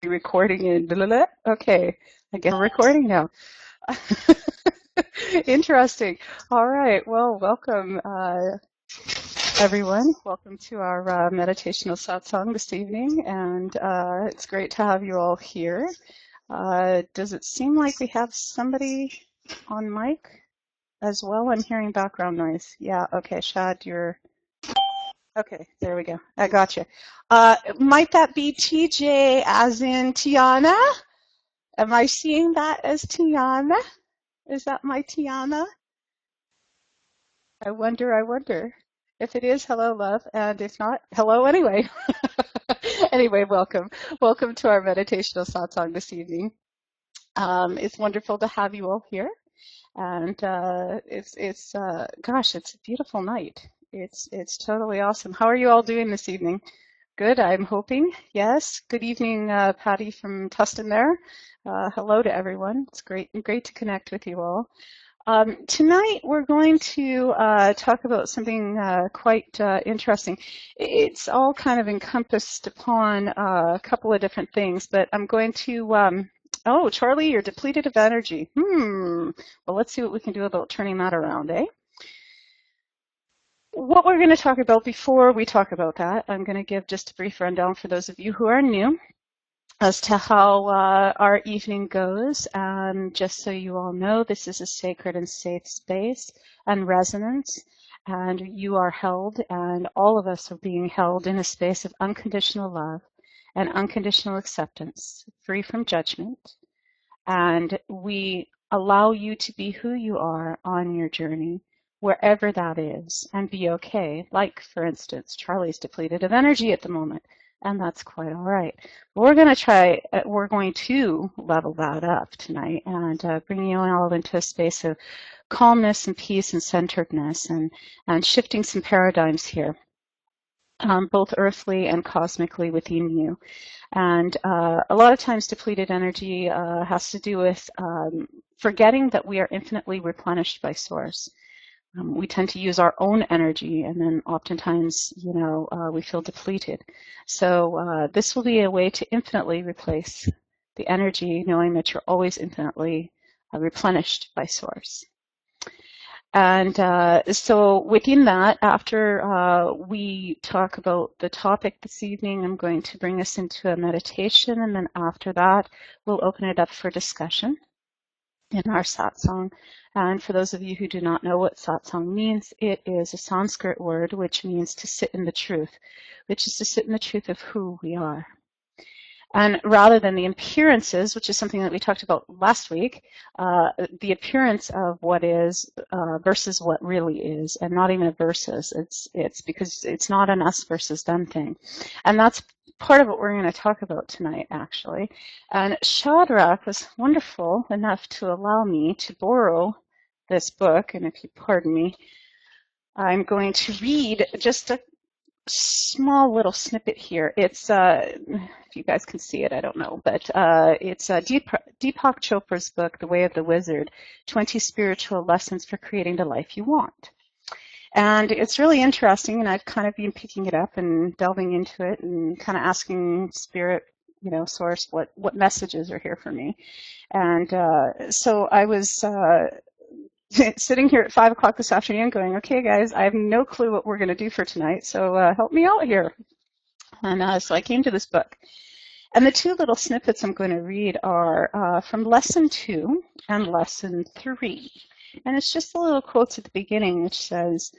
recording in blah, blah, blah. Okay, I guess we're recording now. Interesting. All right. Well, welcome, everyone. Welcome to our meditational satsang this evening, and it's great to have you all here. Does it seem like we have somebody on mic as well? I'm hearing background noise. Yeah. Okay, Shad, you're okay. There we go. I got you. Might that be TJ, as in Tiana? Am I seeing that as Tiana? Is that my Tiana? I wonder, I wonder. If it is, hello, love, and if not, hello anyway. Anyway, welcome. Welcome to our meditational satsang this evening. It's wonderful to have you all here, and gosh, it's a beautiful night. It's totally awesome. How are you all doing this evening? Good, I'm hoping. Yes. Good evening, Patty from Tustin there. Hello to everyone. It's great to connect with you all. Tonight we're going to talk about something quite interesting. It's all kind of encompassed upon a couple of different things, but I'm going to, oh, Charlie, you're depleted of energy. Well, let's see what we can do about turning that around, eh? What we're going to talk about before we talk about that, I'm going to give just a brief rundown for those of you who are new as to how our evening goes. Just so you all know, this is a sacred and safe space and resonance, and you are held, and all of us are being held in a space of unconditional love and unconditional acceptance, free from judgment. And we allow you to be who you are on your journey, wherever that is, and be okay. Like, for instance, Charlie's depleted of energy at the moment, and that's quite all right. We're going to level that up tonight and bring you all into a space of calmness and peace and centeredness, and shifting some paradigms here, both earthly and cosmically within you. And a lot of times depleted energy has to do with forgetting that we are infinitely replenished by Source. We tend to use our own energy, and then oftentimes, we feel depleted. So this will be a way to infinitely replace the energy, knowing that you're always infinitely replenished by Source. And so within that, after we talk about the topic this evening, I'm going to bring us into a meditation, and then after that, we'll open it up for discussion in our satsang. And for those of you who do not know what satsang means, it is a Sanskrit word which means to sit in the truth, which is to sit in the truth of who we are. And rather than the appearances, which is something that we talked about last week, the appearance of what is versus what really is, and not even a versus. It's because it's not an us versus them thing. And that's part of what we're going to talk about tonight, actually. And Shadrach was wonderful enough to allow me to borrow this book, and if you pardon me, I'm going to read just a small little snippet here. It's, if you guys can see it, I don't know, but it's Deepak Chopra's book, The Way of the Wizard, 20 Spiritual Lessons for Creating the Life You Want. And it's really interesting, and I've kind of been picking it up and delving into it and kind of asking Spirit, Source, what messages are here for me. And so I was sitting here at 5 o'clock this afternoon going, okay, guys, I have no clue what we're going to do for tonight, so help me out here. And so I came to this book. And the two little snippets I'm going to read are from Lesson 2 and Lesson 3. And it's just the little quotes at the beginning which says,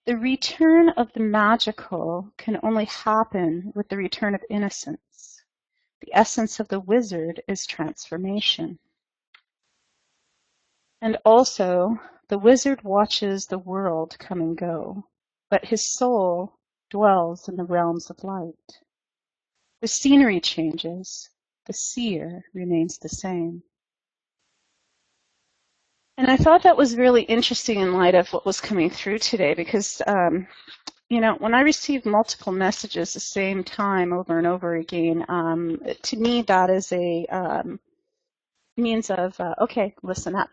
"The return of the magical can only happen with the return of innocence. The essence of the wizard is transformation. And also, the wizard watches the world come and go, but his soul dwells in the realms of light. The scenery changes, the seer remains the same." And I thought that was really interesting in light of what was coming through today, because, when I receive multiple messages the same time over and over again, to me that is a means of, okay, listen up.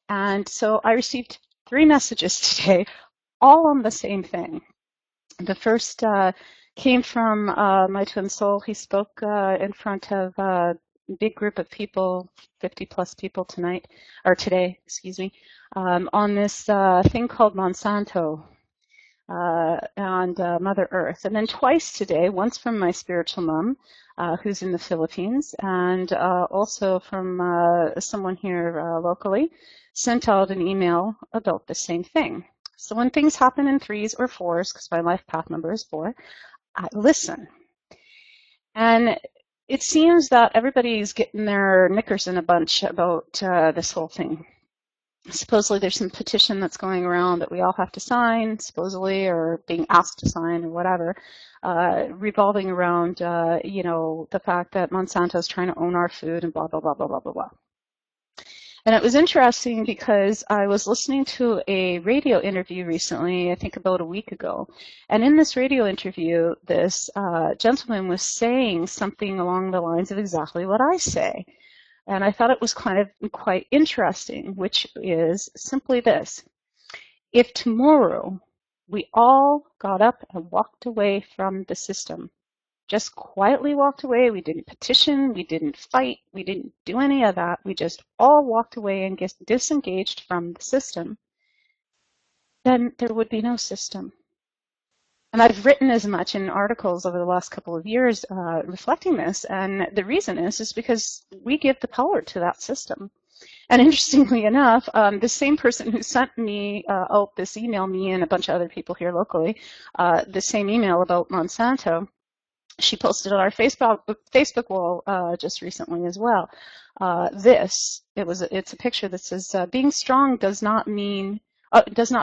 And so I received 3 messages today, all on the same thing. The first came from my twin soul. He spoke in front of a big group of people, 50 plus people tonight, or today, excuse me, on this thing called Monsanto and Mother Earth. And then twice today, once from my spiritual mom, who's in the Philippines, and also from someone here locally, sent out an email about the same thing. So when things happen in threes or fours, because my life path number is 4, I listen. And it seems that everybody's getting their knickers in a bunch about this whole thing. Supposedly there's some petition that's going around that we all have to sign, supposedly, or being asked to sign or whatever, revolving around, you know, the fact that Monsanto is trying to own our food and blah, blah, blah, blah, blah, blah, blah. And it was interesting because I was listening to a radio interview recently, I think about a week ago. And in this radio interview, this gentleman was saying something along the lines of exactly what I say. And I thought it was quite interesting, which is simply this. If tomorrow we all got up and walked away from the system, just quietly walked away, we didn't petition, we didn't fight, we didn't do any of that, we just all walked away and disengaged from the system, then there would be no system. And I've written as much in articles over the last couple of years reflecting this, and the reason is because we give the power to that system. And interestingly enough, the same person who sent me out this email, me and a bunch of other people here locally, the same email about Monsanto, she posted on our Facebook wall just recently as well. It's a picture that says, being strong does not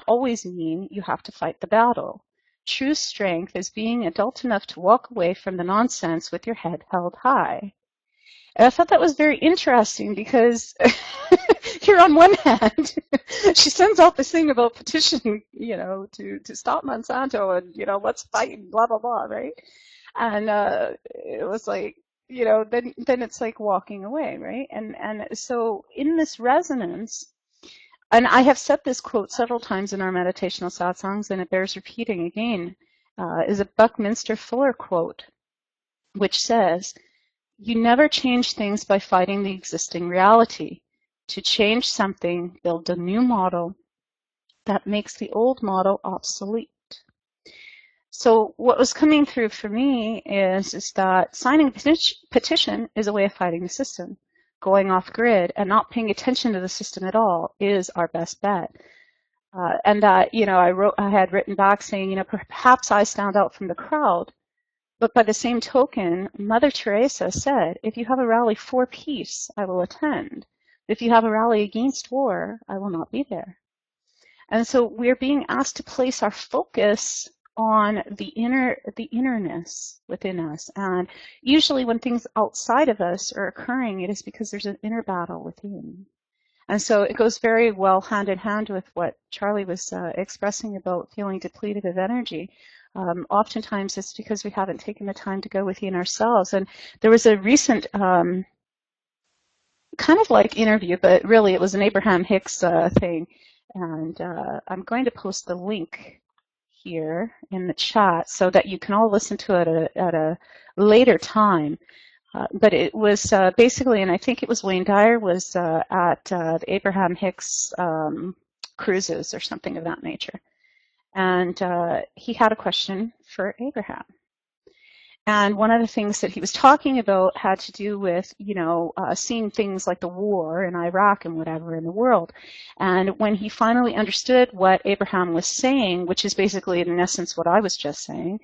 always mean you have to fight the battle. True strength is being adult enough to walk away from the nonsense with your head held high. And I thought that was very interesting because here on one hand, she sends out this thing about petitioning, you know, to stop Monsanto and, you know, let's fight and blah, blah, blah, right? And it was like, you know, then it's like walking away, right? And so in this resonance, and I have said this quote several times in our meditational satsangs, and it bears repeating again, is a Buckminster Fuller quote, which says, "You never change things by fighting the existing reality. To change something, build a new model that makes the old model obsolete." So what was coming through for me is that signing a petition is a way of fighting the system. Going off grid and not paying attention to the system at all is our best bet. And that, you know, I had written back saying, you know, perhaps I stand out from the crowd. But by the same token, Mother Teresa said, if you have a rally for peace, I will attend. If you have a rally against war, I will not be there. And so we're being asked to place our focus on the innerness within us. And usually when things outside of us are occurring, it is because there's an inner battle within. And so it goes very well hand in hand with what Charlie was expressing about feeling depleted of energy. Oftentimes it's because we haven't taken the time to go within ourselves. And there was a recent kind of like interview, but really it was an Abraham Hicks thing. And I'm going to post the link here in the chat so that you can all listen to it at a later time. But it was basically, and I think it was Wayne Dyer was at the Abraham Hicks cruises or something of that nature. And he had a question for Abraham. And one of the things that he was talking about had to do with, you know, seeing things like the war in Iraq and whatever in the world. And when he finally understood what Abraham was saying, which is basically in essence what I was just saying,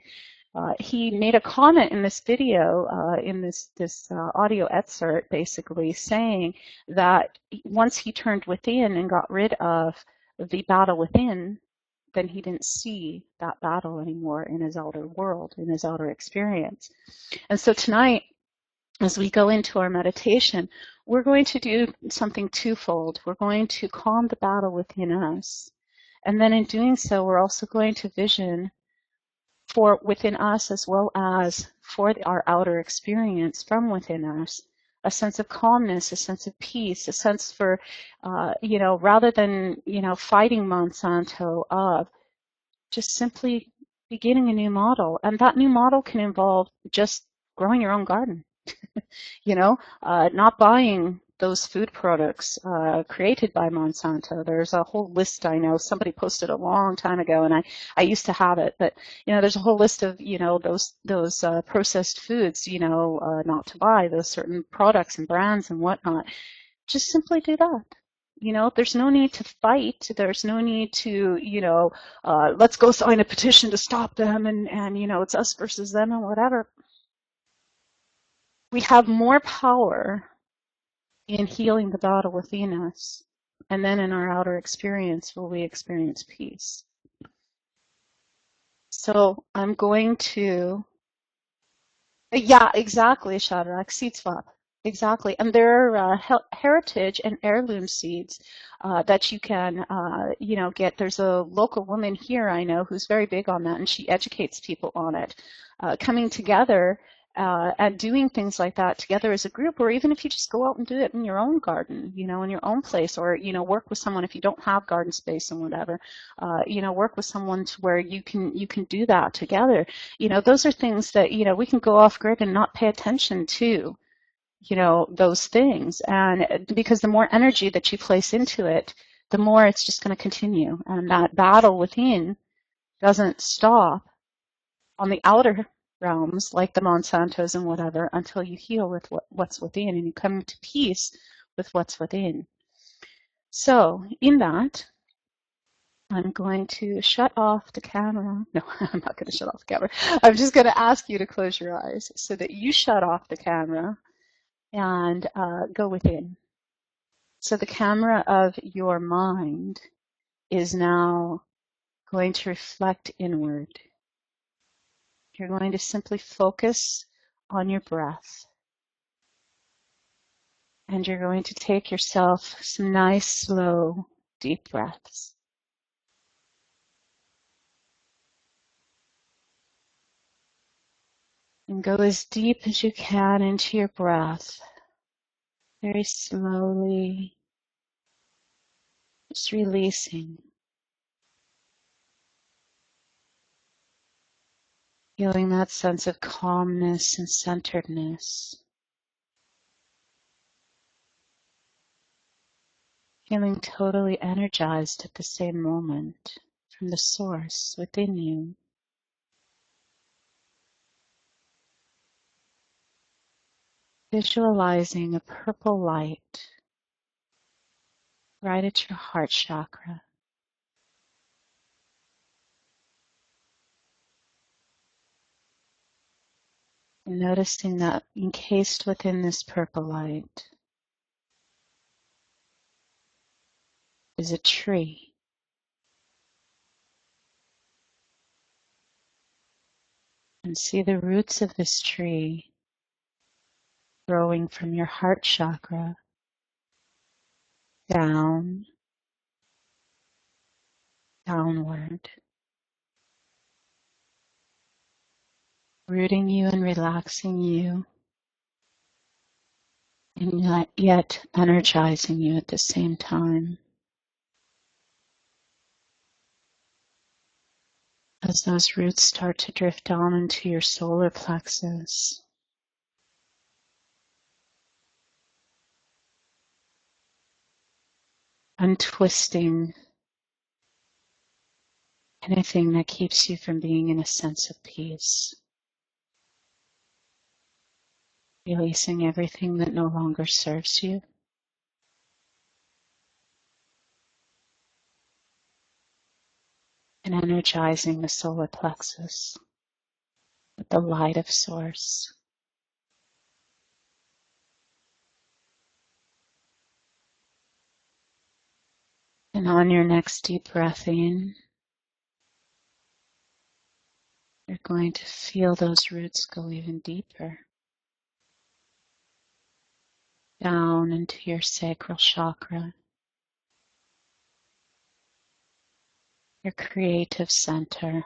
he made a comment in this video, in this audio excerpt, basically saying that once he turned within and got rid of the battle within, then he didn't see that battle anymore in his outer world, in his outer experience. And so tonight, as we go into our meditation, we're going to do something twofold. We're going to calm the battle within us. And then in doing so, we're also going to vision for within us as well as for our outer experience from within us, a sense of calmness, a sense of peace, a sense for, you know, rather than, you know, fighting Monsanto, of just simply beginning a new model. And that new model can involve just growing your own garden, not buying those food products created by Monsanto. There's a whole list. I know somebody posted a long time ago, and I used to have it, but there's a whole list of those processed foods, not to buy those certain products and brands and whatnot. Just simply do that. There's no need to fight. There's no need to, let's go sign a petition to stop them and it's us versus them and whatever. We have more power in healing the battle within us, and then in our outer experience will we experience peace. So I'm going to, yeah, exactly, Shadrach, seed swap. Exactly. And there are heritage and heirloom seeds that you can, get. There's a local woman here I know who's very big on that, and she educates people on it. Coming together and doing things like that together as a group, or even if you just go out and do it in your own garden, in your own place, or, work with someone if you don't have garden space and whatever, work with someone to where you can do that together. Those are things that, we can go off grid and not pay attention to, those things. And because the more energy that you place into it, the more it's just going to continue. And that battle within doesn't stop on the outer realms like the Monsantos and whatever until you heal with what's within and you come to peace with what's within. So in that, I'm going to shut off the camera. No, I'm not going to shut off the camera. I'm just going to ask you to close your eyes so that you shut off the camera and go within. So the camera of your mind is now going to reflect inward. You're going to simply focus on your breath. And you're going to take yourself some nice, slow, deep breaths. And go as deep as you can into your breath. Very slowly. Just releasing. Feeling that sense of calmness and centeredness. Feeling totally energized at the same moment from the source within you. Visualizing a purple light right at your heart chakra. And noticing that encased within this purple light is a tree. And see the roots of this tree growing from your heart chakra down, downward, rooting you and relaxing you, and yet energizing you at the same time. As those roots start to drift down into your solar plexus, untwisting anything that keeps you from being in a sense of peace. Releasing everything that no longer serves you. And energizing the solar plexus with the light of source. And on your next deep breath in, you're going to feel those roots go even deeper. Down into your sacral chakra, your creative center.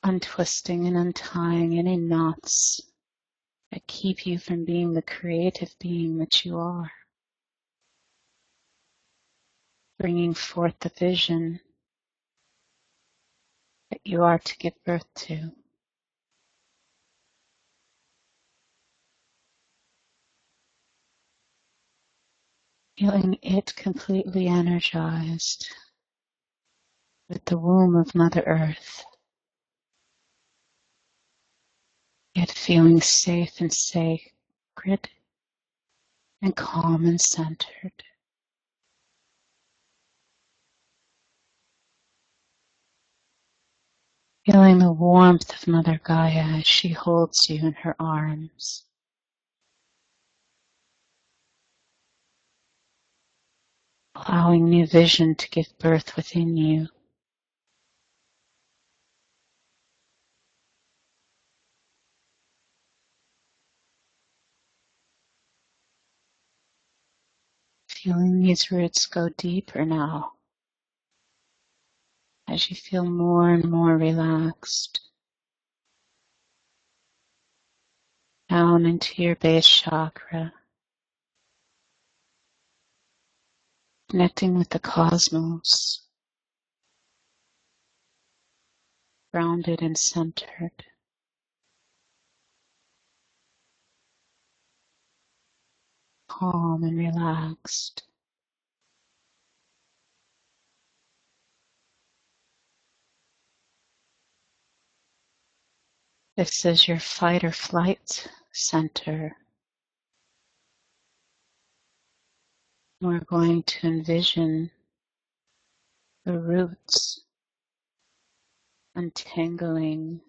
Untwisting and untying any knots that keep you from being the creative being that you are. bringing forth the vision that you are to give birth to. Feeling it completely energized with the womb of Mother Earth, yet feeling safe and sacred and calm and centered. Feeling the warmth of Mother Gaia as she holds you in her arms. Allowing new vision to give birth within you. Feeling these roots go deeper now as you feel more and more relaxed. Down into your base chakra, connecting with the cosmos, grounded and centered. Calm and relaxed. This is your fight or flight center. We're going to envision the roots untangling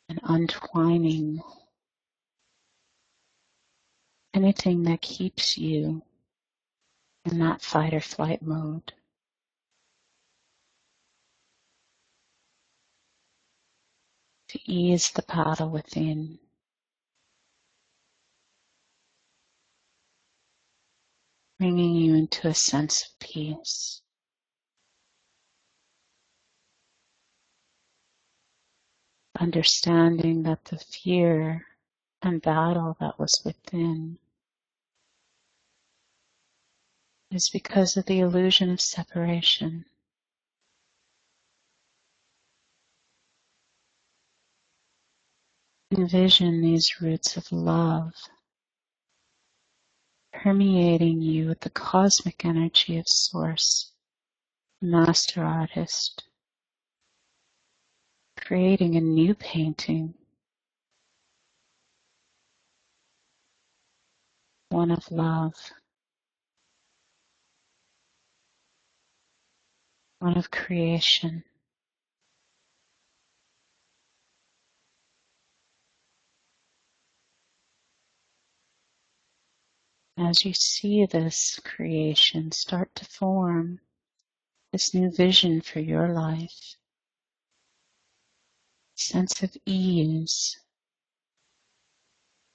and untwining anything that keeps you in that fight or flight mode. To ease the battle within. Bringing you into a sense of peace. Understanding that the fear and battle that was within is because of the illusion of separation. Envision these roots of love permeating you with the cosmic energy of Source, Master Artist, creating a new painting, one of love, one of creation. As you see this creation start to form, this new vision for your life, sense of ease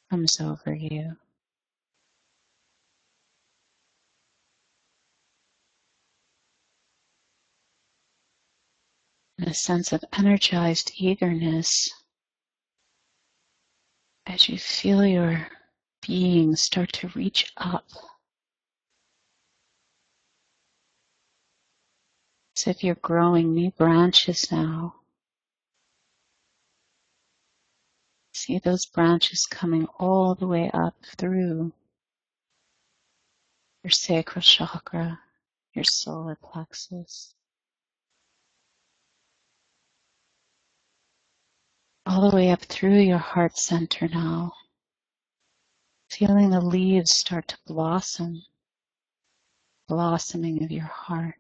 comes over you. And a sense of energized eagerness as you feel your being start to reach up, as if you're growing new branches now. See those branches coming all the way up through your sacral chakra, your solar plexus, all the way up through your heart center now. Feeling the leaves start to blossom, blossoming of your heart.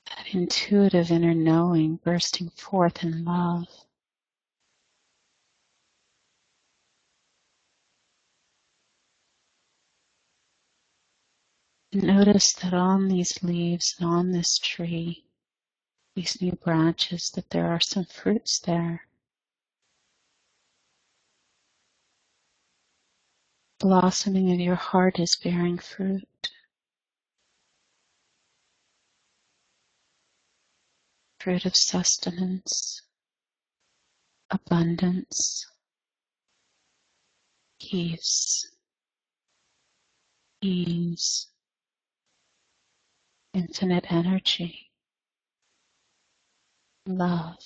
That intuitive inner knowing bursting forth in love. Notice that on these leaves and on this tree, these new branches, that there are some fruits there. Blossoming of your heart is bearing fruit. Fruit of sustenance, abundance, peace, ease, infinite energy, love.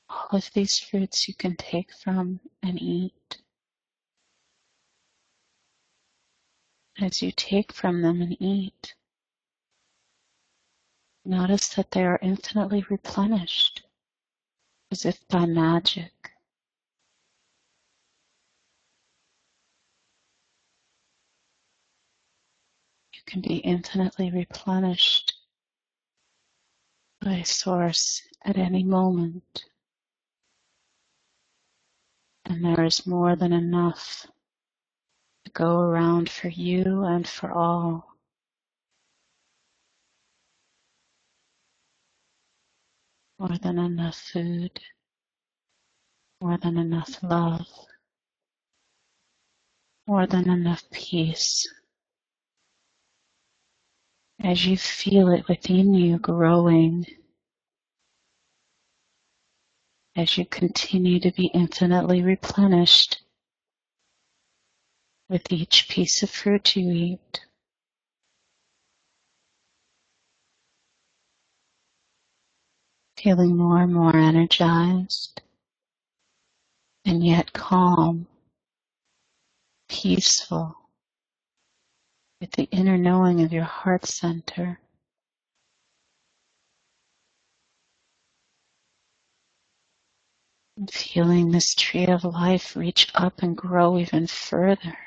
All of these fruits you can take from and eat. As you take from them and eat, notice that they are infinitely replenished, as if by magic. You can be infinitely replenished by Source at any moment, and there is more than enough to go around for you and for all. More than enough food, more than enough love, more than enough peace. As you feel it within you growing, as you continue to be infinitely replenished with each piece of fruit you eat, feeling more and more energized, and yet calm, peaceful, with the inner knowing of your heart center. And feeling this tree of life reach up and grow even further,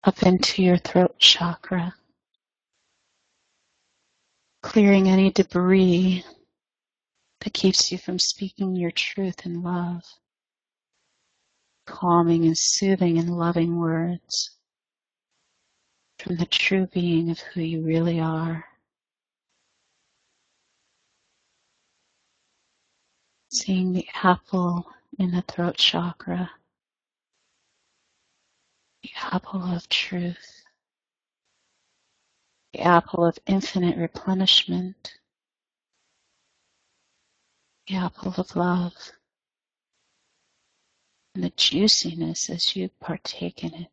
up into your throat chakra, clearing any debris that keeps you from speaking your truth in love, calming and soothing and loving words from the true being of who you really are. Seeing the apple in the throat chakra, the apple of truth, the apple of infinite replenishment, the apple of love, and the juiciness as you partake in it.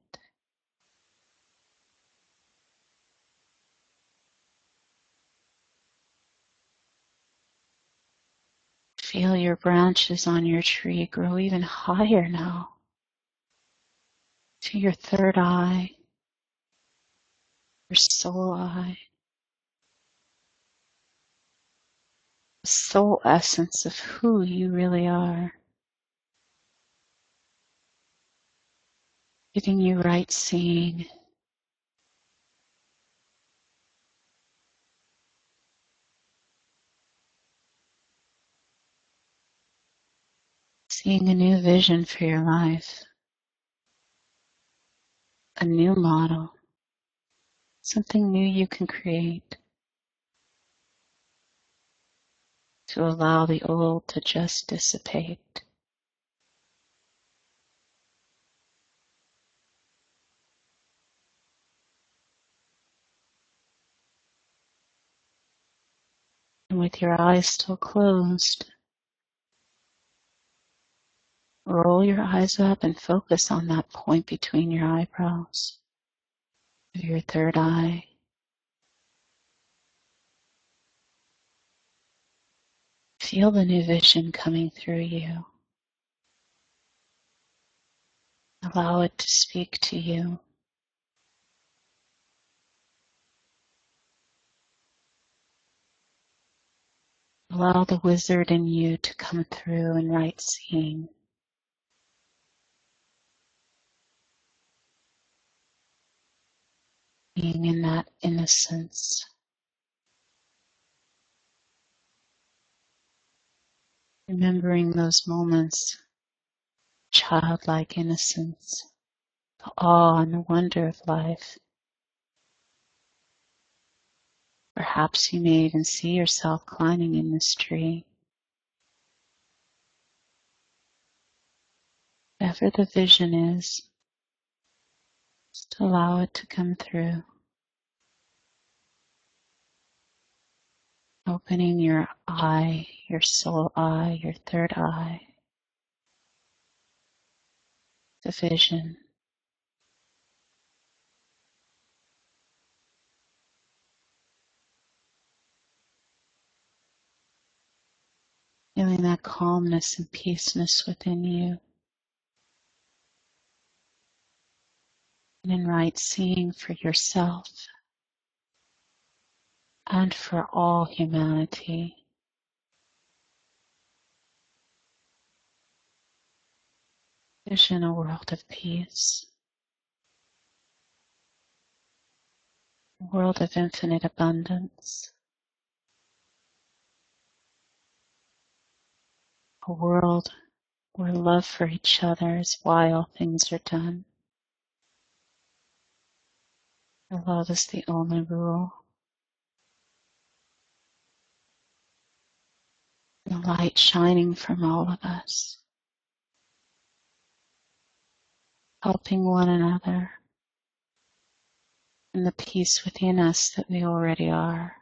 Feel your branches on your tree grow even higher now to your third eye, your soul eye, the soul essence of who you really are, giving you right seeing, seeing a new vision for your life, a new model, something new you can create to allow the old to just dissipate. And with your eyes still closed, roll your eyes up and focus on that point between your eyebrows of your third eye. Feel the new vision coming through you. Allow it to speak to you. Allow the wizard in you to come through and right seeing. Being in that innocence. Remembering those moments, childlike innocence, the awe and the wonder of life. Perhaps you may even see yourself climbing in this tree. Whatever the vision is, just allow it to come through. Opening your eye, your soul eye, your third eye. division. Feeling that calmness and peaceness within you. And in right seeing for yourself and for all humanity. Vision a world of peace. A world of infinite abundance. A world where love for each other is why all things are done. Where love is the only rule. The light shining from all of us. Helping one another. And the peace within us that we already are.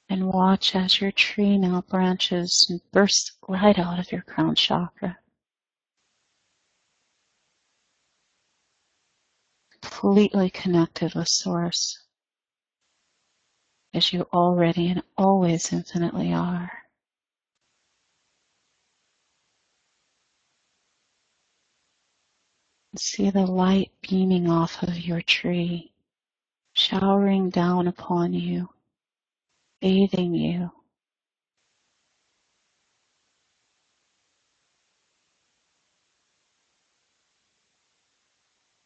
And watch as your tree now branches and bursts right out of your crown chakra. Completely connected with Source, as you already and always infinitely are. See the light beaming off of your tree, showering down upon you, bathing you.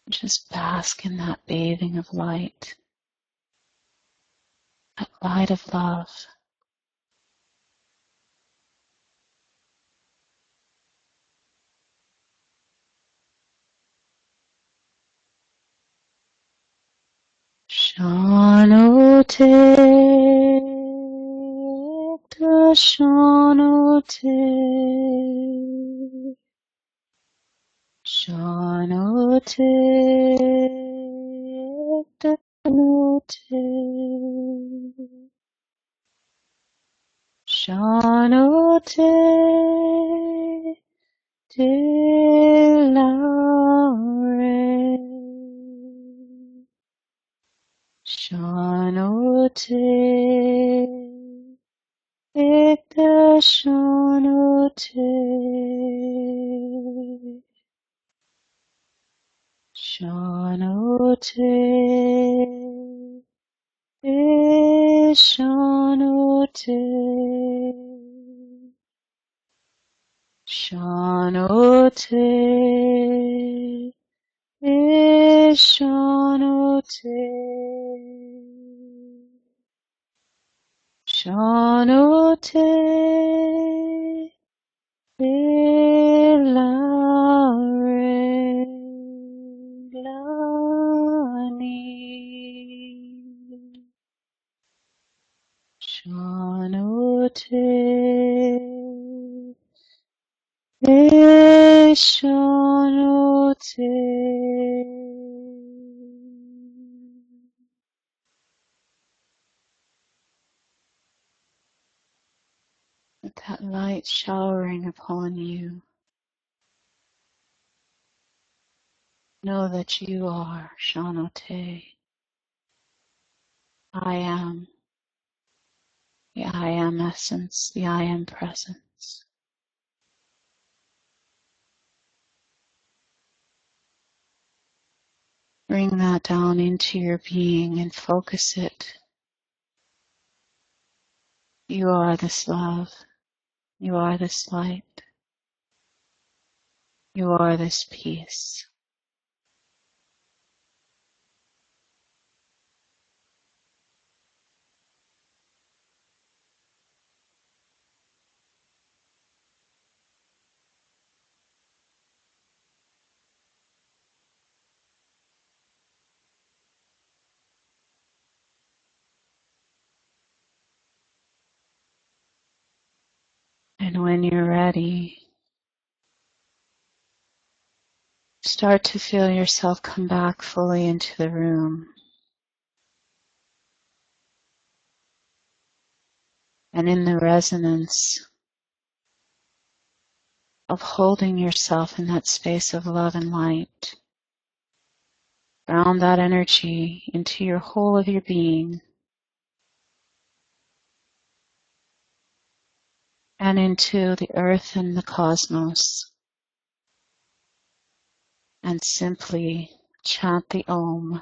Just bask in that bathing of light, that light of love. Shanote, Shanote, Shanote, Shanote, Delare, Shanote, Ekta Shanote, Shanote, Shanote, Shanote, Shanote, Shanote, Lare, Lani, Shanote, Shanote. With that light showering upon you, know that you are Shanote. I am, the I am essence, the I am presence. Bring that down into your being and focus it. You are this love. You are this light. You are this peace. And when you're ready, start to feel yourself come back fully into the room. And in the resonance of holding yourself in that space of love and light, ground that energy into your whole of your being and into the earth and the cosmos, and simply chant the Om.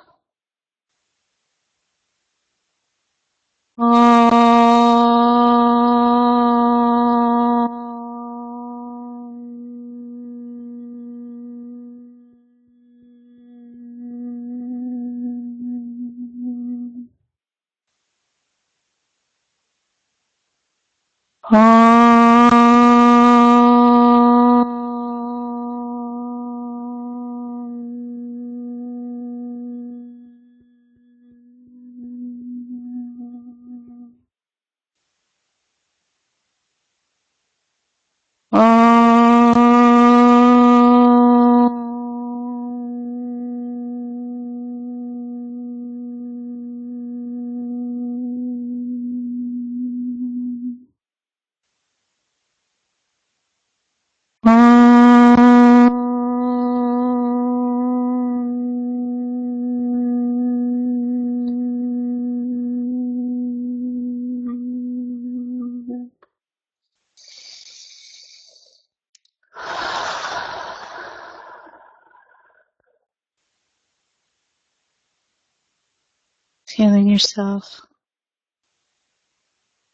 Feeling yourself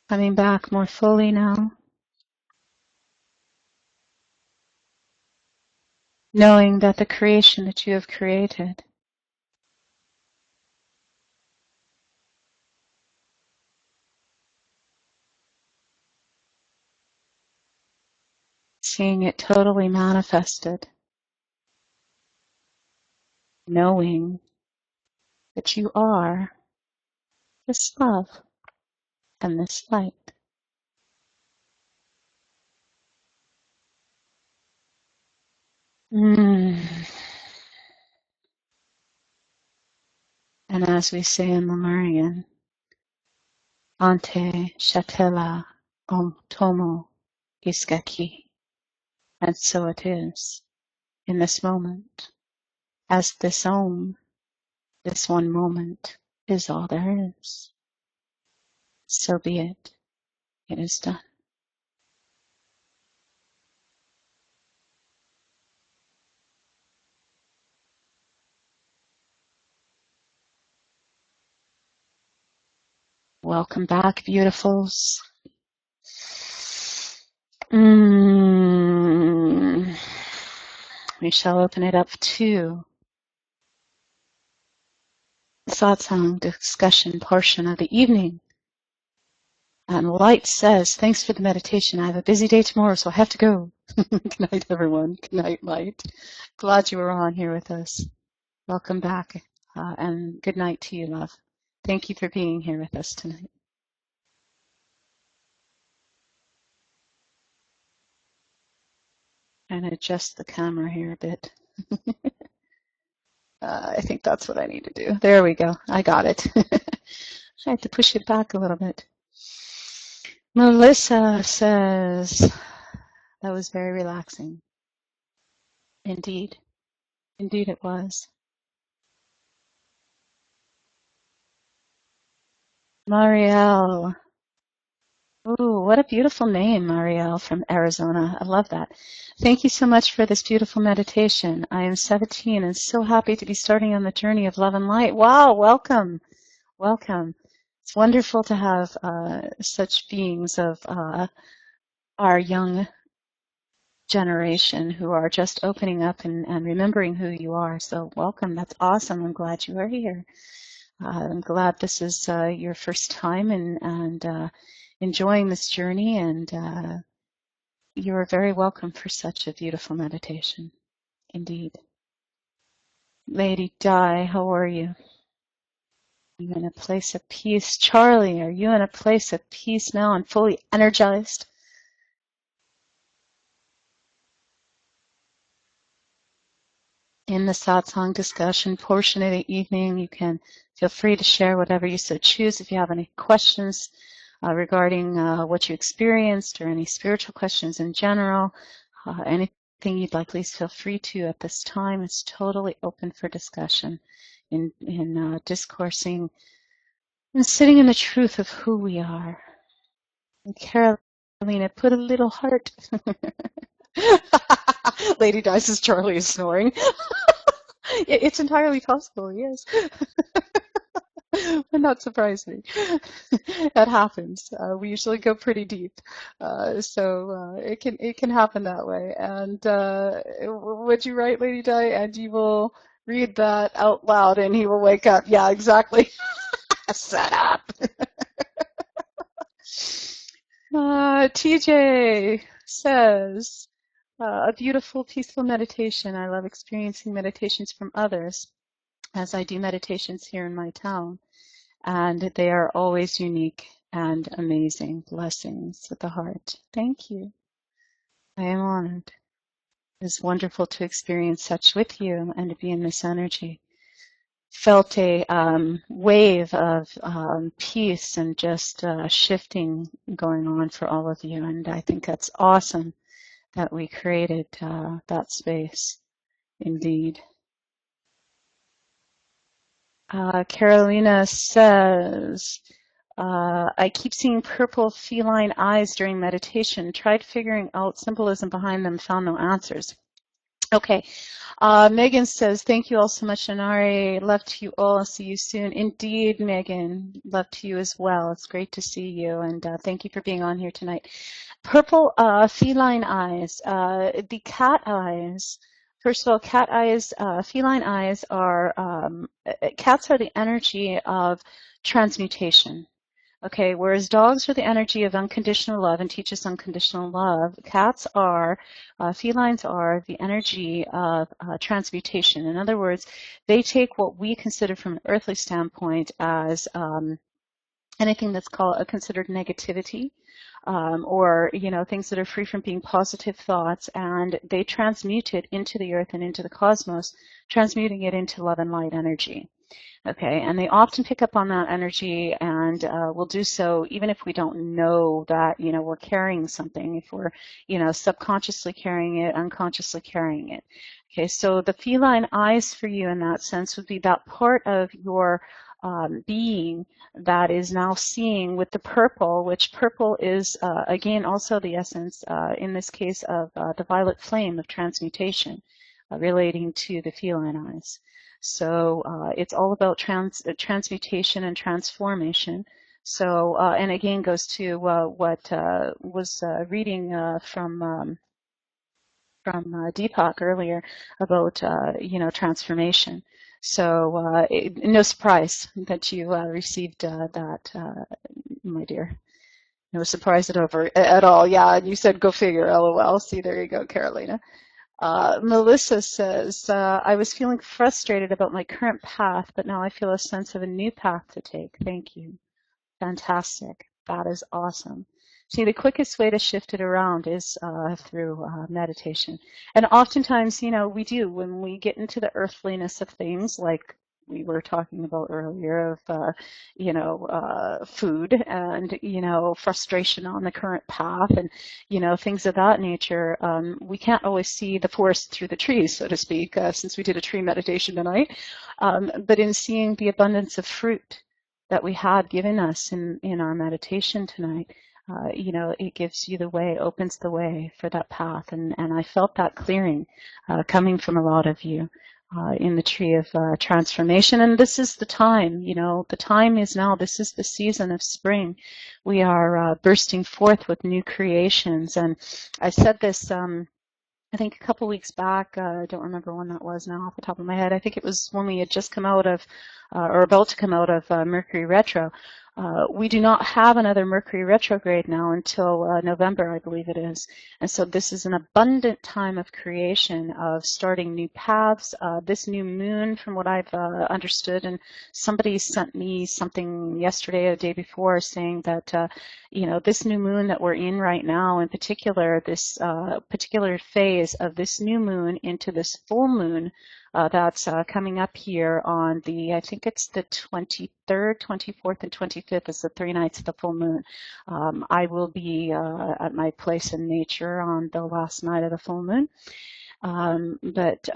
coming back more fully now, knowing that the creation that you have created, seeing it totally manifested, knowing that you are this love and this light. And as we say in Lemurian, Ante Shatela Om Tomo Iskaki. And so it is in this moment, as this Om, this one moment, is all there is. So be it. It is done. Welcome back, beautifuls. We shall open it up to the satsang discussion portion of the evening. And Light says, thanks for the meditation. I have a busy day tomorrow, so I have to go. Good night, everyone. Good night, Light. Glad you were on here with us. Welcome back. And good night to you, love. Thank you for being here with us tonight. And adjust the camera here a bit. I think that's what I need to do. There we go. I got it. I had to push it back a little bit. Melissa says, that was very relaxing. Indeed. Indeed it was. Marielle. Ooh, what a beautiful name, Marielle from Arizona. I love that. Thank you so much for this beautiful meditation. I am 17 and so happy to be starting on the journey of love and light. Wow, welcome. Welcome. It's wonderful to have such beings of our young generation who are just opening up and remembering who you are. So welcome. That's awesome. I'm glad you are here. I'm glad this is your first time and enjoying this journey, and you are very welcome for such a beautiful meditation. Indeed. Lady Di, how are you? Are you in a place of peace? Charlie, are you in a place of peace now and fully energized? In the satsang discussion portion of the evening, you can feel free to share whatever you so choose. If you have any questions regarding what you experienced or any spiritual questions in general, anything you'd like, please feel free to at this time. It's totally open for discussion in discoursing and sitting in the truth of who we are. And Carolina, put a little heart. Lady Di says Charlie is snoring. It's entirely possible, yes. Would not surprise me. That happens. We usually go pretty deep, so it can happen that way. And would you write, Lady Di? And you will read that out loud, and he will wake up. Yeah, exactly. Set up. TJ says, a beautiful, peaceful meditation. I love experiencing meditations from others as I do meditations here in my town. And they are always unique and amazing. Blessings with the heart. Thank you. I am honored. It's wonderful to experience such with you and to be in this energy. Felt a wave of peace and just shifting going on for all of you. And I think that's awesome that we created that space, indeed. Carolina says, I keep seeing purple feline eyes during meditation. Tried figuring out symbolism behind them, found no answers. Okay. Megan says, thank you all so much, Nenari. Love to you all. I'll see you soon. Indeed, Megan. Love to you as well. It's great to see you. And thank you for being on here tonight. Purple feline eyes. The cat eyes. First of all, cat eyes, feline eyes are, cats are the energy of transmutation. Okay, whereas dogs are the energy of unconditional love and teach us unconditional love, cats are, felines are the energy of transmutation. In other words, they take what we consider from an earthly standpoint as anything that's considered negativity, or things that are free from being positive thoughts, and they transmute it into the earth and into the cosmos, transmuting it into love and light energy. Okay, and they often pick up on that energy and will do so even if we don't know that, we're carrying something, if we're, subconsciously carrying it, unconsciously carrying it. Okay, so the feline eyes for you in that sense would be that part of your being that is now seeing with the purple, which purple is, again, also the essence, in this case, of the violet flame of transmutation, relating to the feline eyes. So it's all about transmutation and transformation. So, and again, goes to what was reading from Deepak earlier about, transformation. So no surprise that you received that, my dear. No surprise at all. Yeah, and you said go figure, LOL. See, there you go, Carolina. Melissa says, I was feeling frustrated about my current path, but now I feel a sense of a new path to take. Thank you. Fantastic. That is awesome. See, the quickest way to shift it around is through meditation. And oftentimes, we do, when we get into the earthliness of things, like we were talking about earlier, of, food and, frustration on the current path and, things of that nature. We can't always see the forest through the trees, so to speak, since we did a tree meditation tonight. But in seeing the abundance of fruit that we had given us in our meditation tonight, it gives you the way, opens the way for that path. And I felt that clearing coming from a lot of you in the tree of transformation. And this is the time, the time is now. This is the season of spring. We are bursting forth with new creations. And I said this, I think a couple weeks back, I don't remember when that was now off the top of my head. I think it was when we had just come out of, or about to come out of Mercury retro. We do not have another Mercury retrograde now until November, I believe it is. And so this is an abundant time of creation, of starting new paths. This new moon, from what I've understood, and somebody sent me something yesterday or the day before saying that, this new moon that we're in right now, in particular, this particular phase of this new moon into this full moon, that's coming up here on the, I think it's the 23rd, 24th, and 25th is the 3 nights of the full moon. I will be at my place in nature on the last night of the full moon. But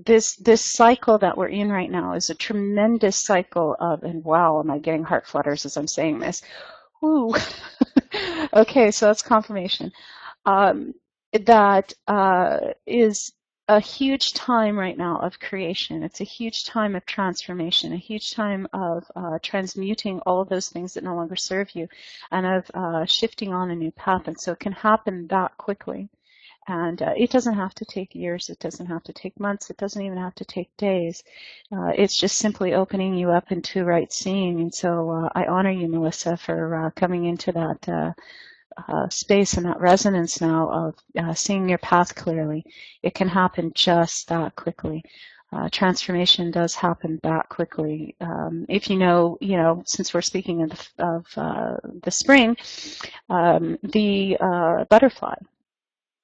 this cycle that we're in right now is a tremendous cycle of, and wow, am I getting heart flutters as I'm saying this. Woo. Okay, so that's confirmation. That is a huge time right now of creation. It's a huge time of transformation, a huge time of transmuting all of those things that no longer serve you, and of shifting on a new path. And so it can happen that quickly. And it doesn't have to take years. It doesn't have to take months. It doesn't even have to take days. It's just simply opening you up into right seeing. And so I honor you, Melissa, for coming into that space and that resonance now of seeing your path clearly. It can happen just that quickly. Transformation does happen that quickly. If you know, since we're speaking of the spring, the butterfly,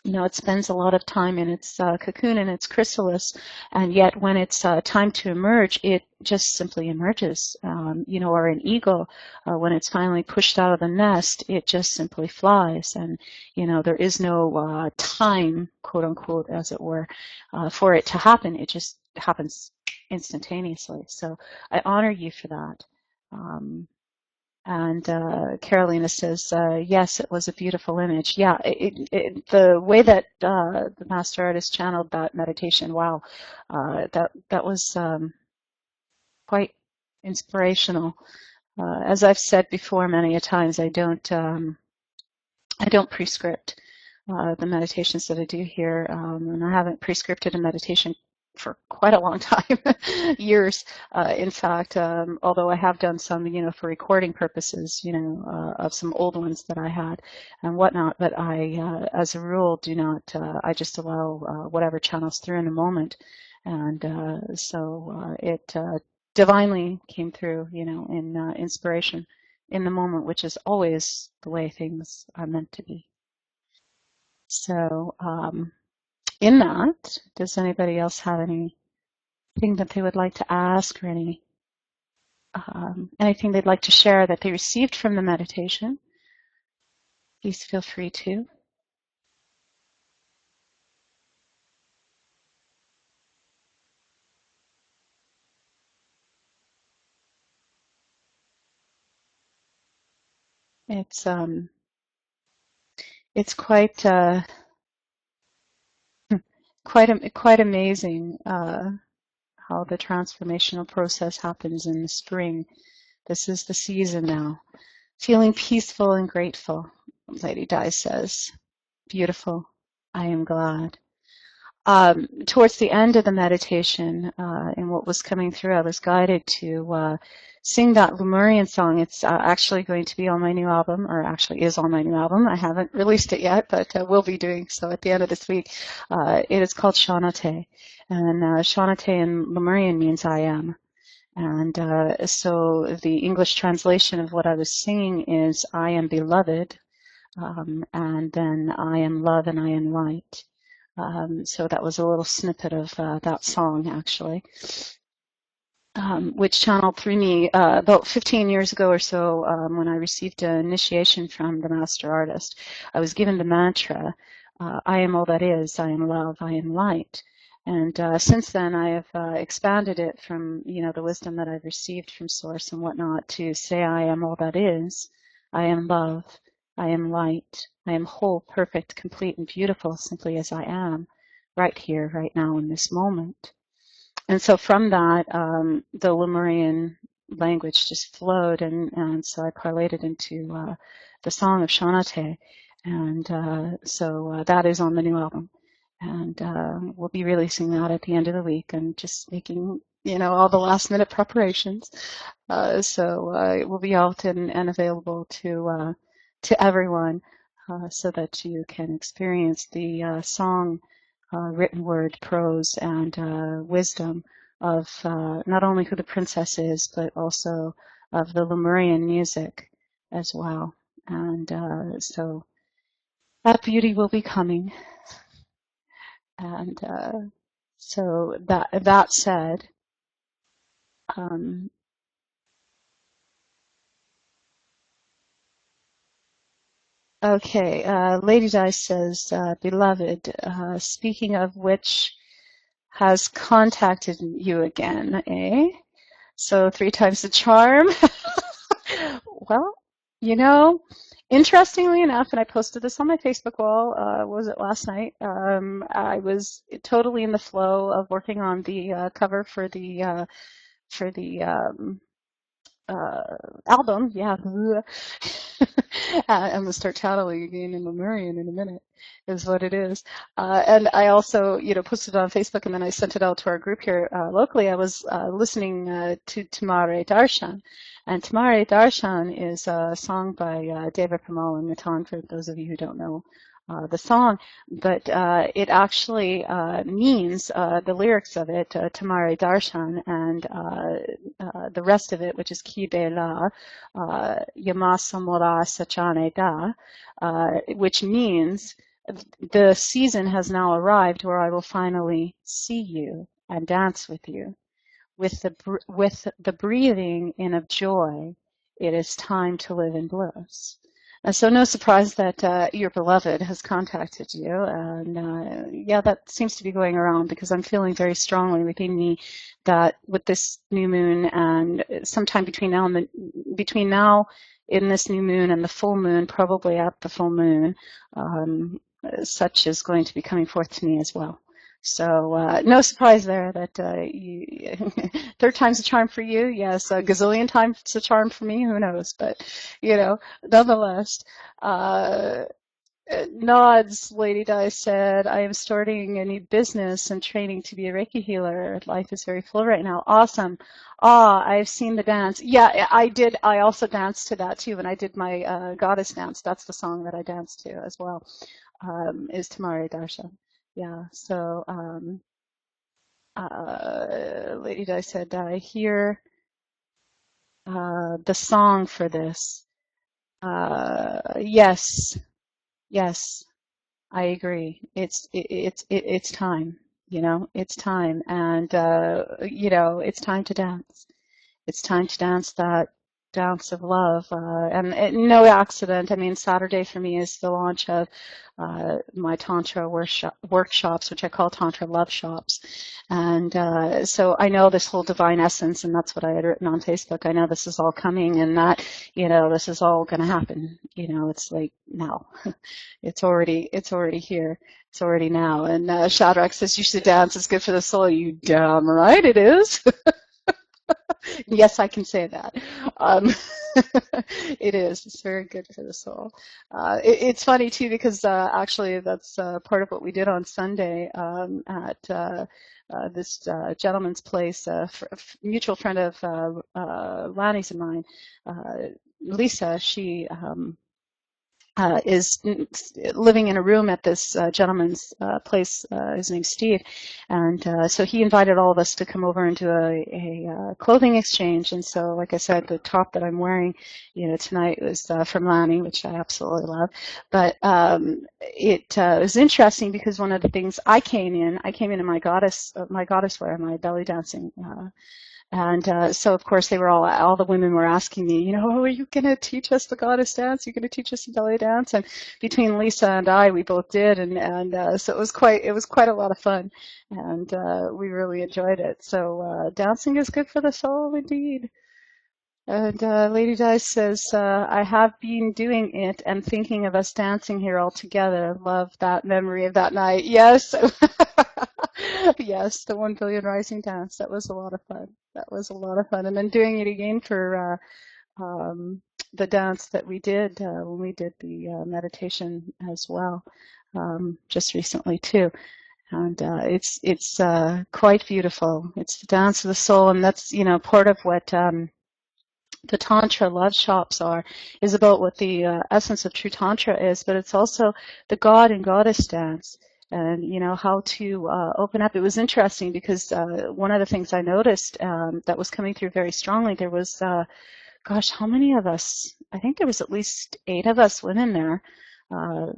it spends a lot of time in its cocoon and its chrysalis, and yet when it's time to emerge, it just simply emerges. Or an eagle, when it's finally pushed out of the nest, it just simply flies. And, there is no time, quote unquote, as it were, for it to happen. It just happens instantaneously. So I honor you for that. And Carolina says, yes, it was a beautiful image. Yeah, the way that the master artist channeled that meditation, wow, that was quite inspirational. As I've said before many a times, I don't prescript the meditations that I do here, and I haven't prescripted a meditation for quite a long time, years, in fact, although I have done some, for recording purposes, of some old ones that I had and whatnot, but I, as a rule, do not, I just allow whatever channels through in a moment. And so it divinely came through, in inspiration in the moment, which is always the way things are meant to be. So, in that, does anybody else have anything that they would like to ask, or anything they'd like to share that they received from the meditation? Please feel free to. It's quite quite amazing how the transformational process happens in the spring. This is the season now. Feeling peaceful and grateful, Lady Di says. Beautiful. I am glad. Towards the end of the meditation, and what was coming through, I was guided to sing that Lemurian song. It's actually going to be on my new album, or actually is on my new album. I haven't released it yet, but will be doing so at the end of this week. It is called Shaunate, and Shaunate in Lemurian means I am. And so the English translation of what I was singing is I am beloved, and then I am love and I am light. So that was a little snippet of that song, actually, which channeled through me about 15 years ago or so, when I received an initiation from the master artist. I was given the mantra, I am all that is, I am love, I am light. And since then, I have expanded it from, the wisdom that I've received from Source and whatnot to say I am all that is, I am love, I am light, I am whole, perfect, complete, and beautiful simply as I am, right here, right now, in this moment. And so from that, the Lemurian language just flowed, and so I parlayed it into the song of Shaunate. And so that is on the new album. And we'll be releasing that at the end of the week and just making, all the last minute preparations. So it will be out and available to everyone, so that you can experience the song, written word, prose, and wisdom of not only who the princess is, but also of the Lemurian music as well. And so that beauty will be coming. And so that said, Okay, Lady Di says, beloved, speaking of which, has contacted you again, eh? So 3 times the charm. Well, you know, interestingly enough, and I posted this on my Facebook wall, was it last night? I was totally in the flow of working on the cover for the album, yeah. I'm gonna start tattling again in Lemurian in a minute, is what it is. And I also, posted it on Facebook, and then I sent it out to our group here locally. I was listening to Tamare Darshan, and Tamare Darshan is a song by Deva Premal and Matan, for those of you who don't know the song, but it actually means the lyrics of it, Tamare Darshan, and the rest of it, which is Ki Bela, Yamasamora Sachane Da, which means the season has now arrived where I will finally see you and dance with you. With the breathing in of joy, it is time to live in bliss. And so no surprise that your beloved has contacted you. And yeah, that seems to be going around because I'm feeling very strongly within me that with this new moon and sometime between now in this new moon and the full moon, probably at the full moon, such is going to be coming forth to me as well. So no surprise there that third time's a charm for you. Yes, a gazillion times a charm for me. Who knows? But nonetheless, uh, nods. Lady Di said, "I am starting a new business and training to be a Reiki healer. Life is very full right now. Awesome. Ah, I've seen the dance. Yeah, I did. I also danced to that too when I did my goddess dance. That's the song that I danced to as well. Is Tamare Darshan. Yeah, so Lady Di said, I hear the song for this. Yes, yes, I agree. It's time, it's time, and it's time to dance. It's time to dance that dance of love. And no accident. I mean, Saturday for me is the launch of my Tantra workshops, which I call Tantra Love Shops. And so I know this whole divine essence, and that's what I had written on Facebook. I know this is all coming and that, this is all going to happen. It's like now. It's already here. It's already now. And Shadrach says, you should dance. It's good for the soul. You damn right it is. Yes, I can say that. Um, it is. It's very good for the soul. It's funny too because actually that's part of what we did on Sunday at this gentleman's place. Mutual friend of Lanny's and mine, Lisa. She is living in a room at this gentleman's place. His name's Steve, and so he invited all of us to come over and do a clothing exchange. And so, like I said, the top that I'm wearing, tonight was from Lanny, which I absolutely love. But it was interesting because one of the things I came in my goddess wear, my belly dancing. And so, of course, all the women were asking me, are you going to teach us the goddess dance? Are you going to teach us the belly dance? And between Lisa and I, we both did. And so it was quite a lot of fun. And we really enjoyed it. So dancing is good for the soul indeed. And Lady Di says, I have been doing it and thinking of us dancing here all together. Love that memory of that night. Yes. Yes, the 1 billion rising dance. That was a lot of fun. That was a lot of fun. And then doing it again for the dance that we did when we did the meditation as well, just recently too. And it's quite beautiful. It's the dance of the soul, and that's part of what the Tantra love shops is about what the essence of true Tantra is, but it's also the God and Goddess dance. And how to open up. It was interesting because one of the things I noticed that was coming through very strongly, there was, gosh, how many of us? I think there was at least 8 of us women there.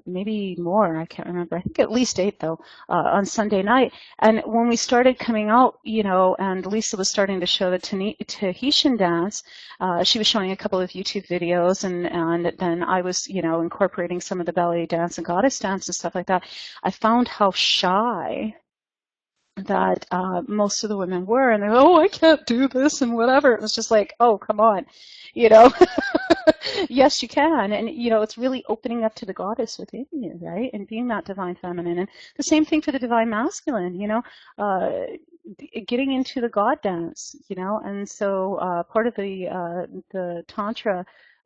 maybe more, I can't remember. I think at least 8 though, on Sunday night. And when we started coming out, and Lisa was starting to show the Tahitian dance, she was showing a couple of YouTube videos, and then I was, incorporating some of the ballet dance and goddess dance and stuff like that. I found how shy that most of the women were, and they're, oh, I can't do this and whatever. It was just like, oh, come on, you know. Yes, you can, and it's really opening up to the goddess within you, right, and being that divine feminine. And the same thing for the divine masculine, getting into the god dance, and so part of the tantra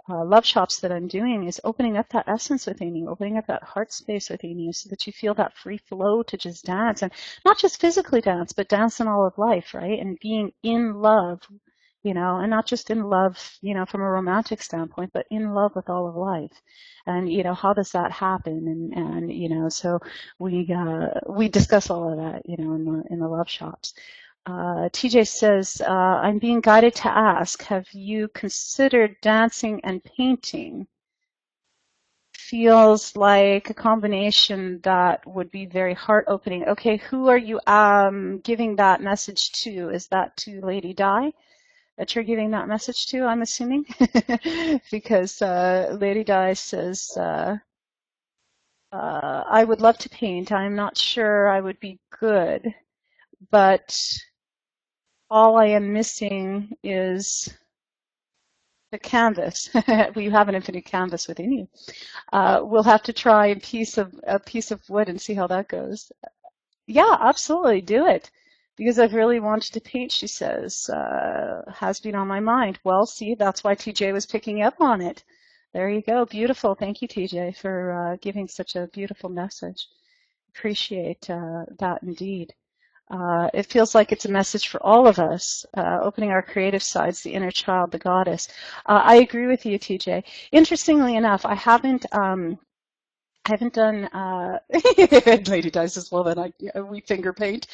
love shops that I'm doing is opening up that essence within you, opening up that heart space within you so that you feel that free flow to just dance, and not just physically dance, but dance in all of life, right? And being in love, and not just in love, from a romantic standpoint, but in love with all of life. And, how does that happen? And so we discuss all of that, in the love shops. TJ says, I'm being guided to ask, have you considered dancing and painting? Feels like a combination that would be very heart-opening. Okay, who are you giving that message to? Is that to Lady Di that you're giving that message to, I'm assuming? Because Lady Di says, I would love to paint. I'm not sure I would be good, but all I am missing is the canvas. We have an infinite canvas within you. We'll have to try a piece of wood and see how that goes. Yeah, absolutely, do it. Because I've really wanted to paint, she says, has been on my mind. Well, see, that's why TJ was picking up on it. There you go. Beautiful. Thank you, TJ, for giving such a beautiful message. Appreciate that indeed. It feels like it's a message for all of us, opening our creative sides, the inner child, the goddess. I agree with you, TJ. Interestingly enough, I haven't done, Lady Di says, well, then we finger paint.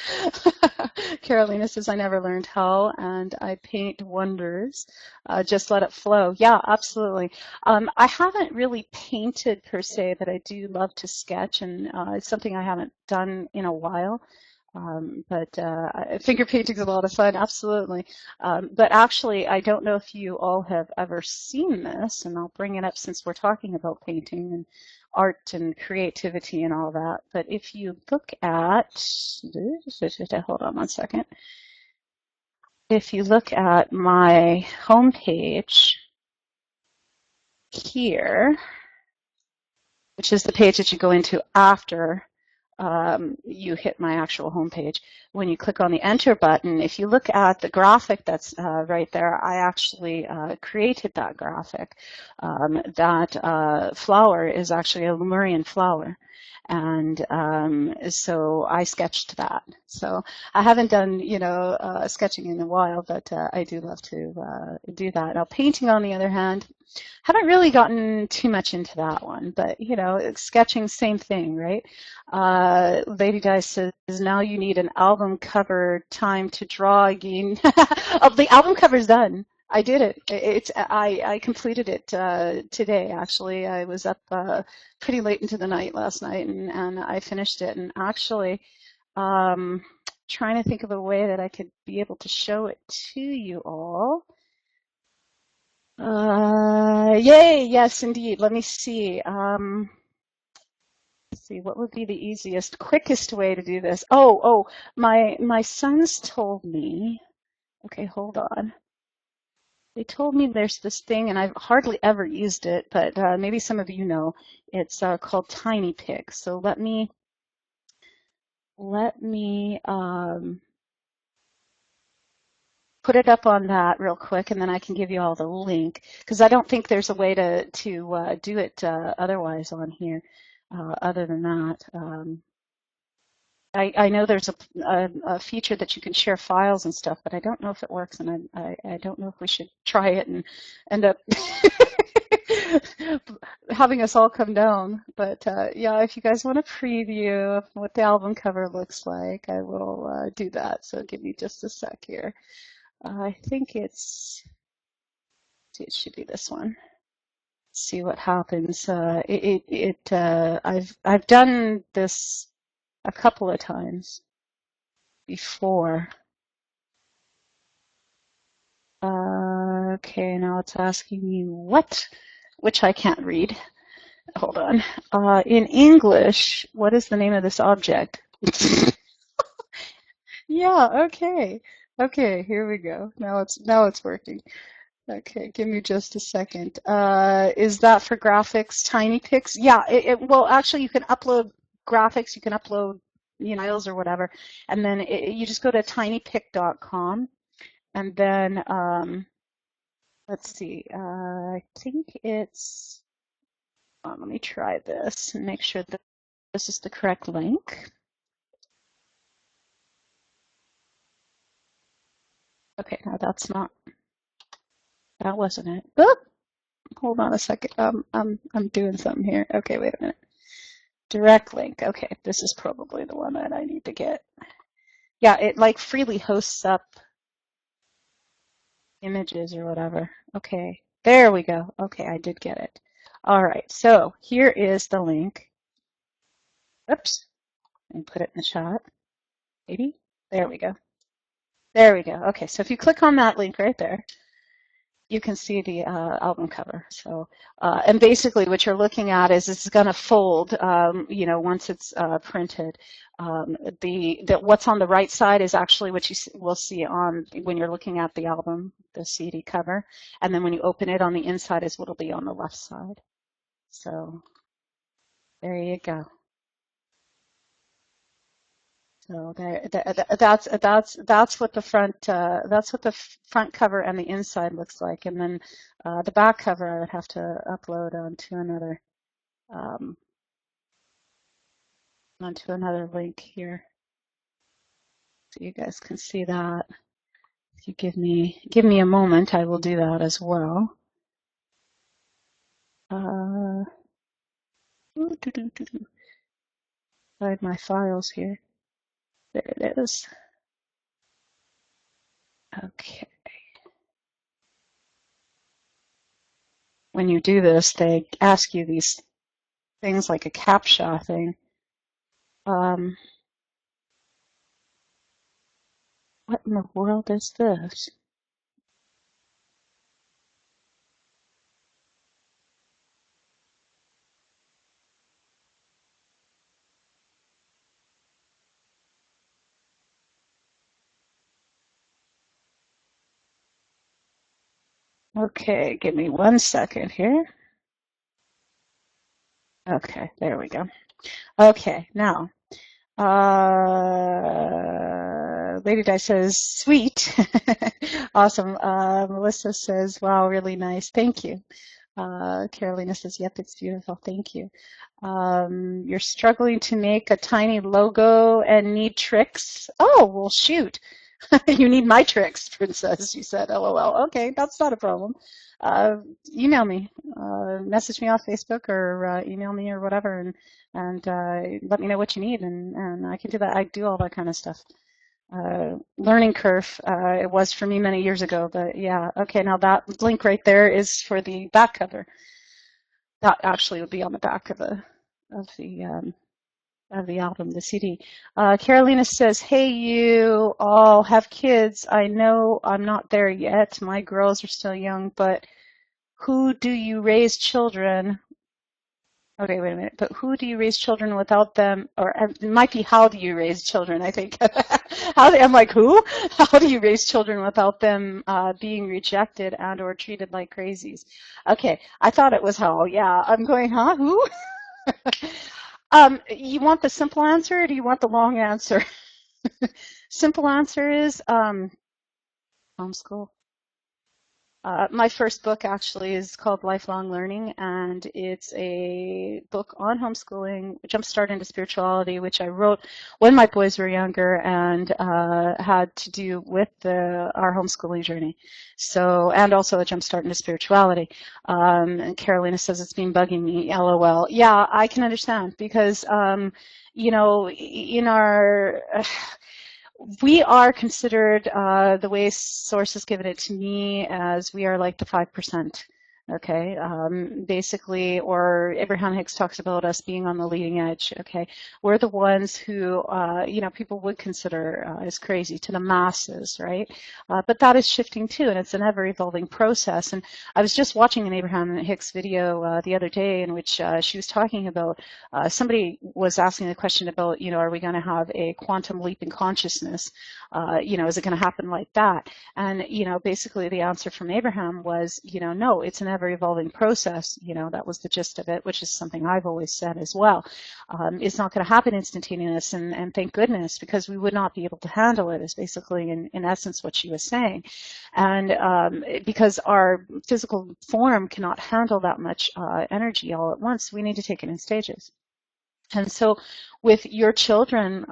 Carolina says, I never learned how, and I paint wonders. Just let it flow. Yeah, absolutely. I haven't really painted per se, but I do love to sketch, and it's something I haven't done in a while. But finger painting is a lot of fun, absolutely. But actually, I don't know if you all have ever seen this, and I'll bring it up since we're talking about painting and art and creativity and all that. But if you look at, hold on one second. If you look at my homepage here, which is the page that you go into after you hit my actual homepage. When you click on the enter button, if you look at the graphic that's right there, I actually created that graphic. That flower is actually a Lemurian flower. And so I sketched that. So I haven't done, sketching in a while, but I do love to do that. Now, painting, on the other hand, haven't really gotten too much into that one, but sketching, same thing, right? Lady Di says, now you need an album cover time to draw again. Oh, the album cover's done. I did it. I completed it today, actually. I was up pretty late into the night last night, and I finished it. And actually, trying to think of a way that I could be able to show it to you all. Yay, yes, indeed. Let me see. Let's see, what would be the easiest, quickest way to do this? Oh, my sons told me. Okay, hold on. They told me there's this thing, and I've hardly ever used it, but maybe some of you know. It's called Tiny Pic. So let me put it up on that real quick, and then I can give you all the link, because I don't think there's a way to do it otherwise on here, other than that. I know there's a feature that you can share files and stuff, but I don't know if it works, and I don't know if we should try it and end up having us all come down. But yeah, if you guys want a preview of what the album cover looks like, I will do that. So give me just a sec here. I think it should be this one. see what happens. I've done this a couple of times before. Okay, now it's asking me what, which I can't read. Hold on. In English, what is the name of this object? Yeah, okay. Okay, here we go. Now it's working. Okay, give me just a second. Is that for graphics, tiny pics? Yeah, well, actually, you can upload graphics, you can upload, files or whatever, and then you just go to tinypic.com, and then let's see. I think it's. Let me try this and make sure that this is the correct link. Okay, no, that wasn't it. Oh, hold on a second. I'm doing something here. Okay, wait a minute. Direct link. Okay, this is probably the one that I need to get. Yeah, it like freely hosts up images or whatever. Okay, there we go. Okay, I did get it. All right, so here is the link. Oops, and put it in the chat. Maybe. There we go. There we go. Okay, so if you click on that link right there, you can see the album cover. So, and basically what you're looking at is it's going to fold, once it's printed. What's on the right side is actually what you will see on when you're looking at the album, the CD cover. And then when you open it on the inside is what'll be on the left side. So there you go. So that's what the front cover and the inside looks like, and then the back cover I would have to upload um, onto another link here, so you guys can see that. If you give me a moment, I will do that as well. Find my files here. There it is. Okay. When you do this, they ask you these things like a CAPTCHA thing. What in the world is this? Okay, give me 1 second here. Okay, there we go. Okay, now, Lady Di says, sweet. Awesome. Melissa says, wow, really nice. Thank you. Carolina says, yep, it's beautiful. Thank you. You're struggling to make a tiny logo and need tricks. Oh, well, shoot. You need my tricks, Princess, she said. LOL. Okay, that's not a problem. Email me, message me off Facebook, or email me or whatever, and let me know what you need, and I can do that. I do all that kind of stuff. Learning curve, it was for me many years ago, but yeah. Okay, now that link right there is for the back cover. That actually would be on the back of the album, the CD. Carolina says, hey, you all have kids. I know I'm not there yet. My girls are still young, but who do you raise children? Okay, wait a minute. But who do you raise children without them? Or it might be how do you raise children, I think. I'm like, who? How do you raise children without them being rejected and or treated like crazies? Okay, I thought it was how. Yeah, I'm going, huh? Who? You want the simple answer, or do you want the long answer? Simple answer is homeschool. My first book actually is called Lifelong Learning, and it's a book on homeschooling, jumpstart into spirituality, which I wrote when my boys were younger and had to do with our homeschooling journey. So, and also a jumpstart into spirituality. And Carolina says it's been bugging me, LOL. Yeah, I can understand because, in our we are considered, the way Source has given it to me, as we are like the 5%. Okay, basically, or Abraham Hicks talks about us being on the leading edge. Okay, we're the ones who, people would consider as crazy to the masses, right? But that is shifting too, and it's an ever-evolving process. And I was just watching an Abraham Hicks video the other day in which she was talking about somebody was asking a question about, are we going to have a quantum leap in consciousness? Is it going to happen like that? And, basically the answer from Abraham was, no, it's an ever evolving process. That was the gist of it, which is something I've always said as well. It's not going to happen instantaneous, and thank goodness, because we would not be able to handle it, is basically in essence what she was saying. And because our physical form cannot handle that much energy all at once, we need to take it in stages. And so with your children,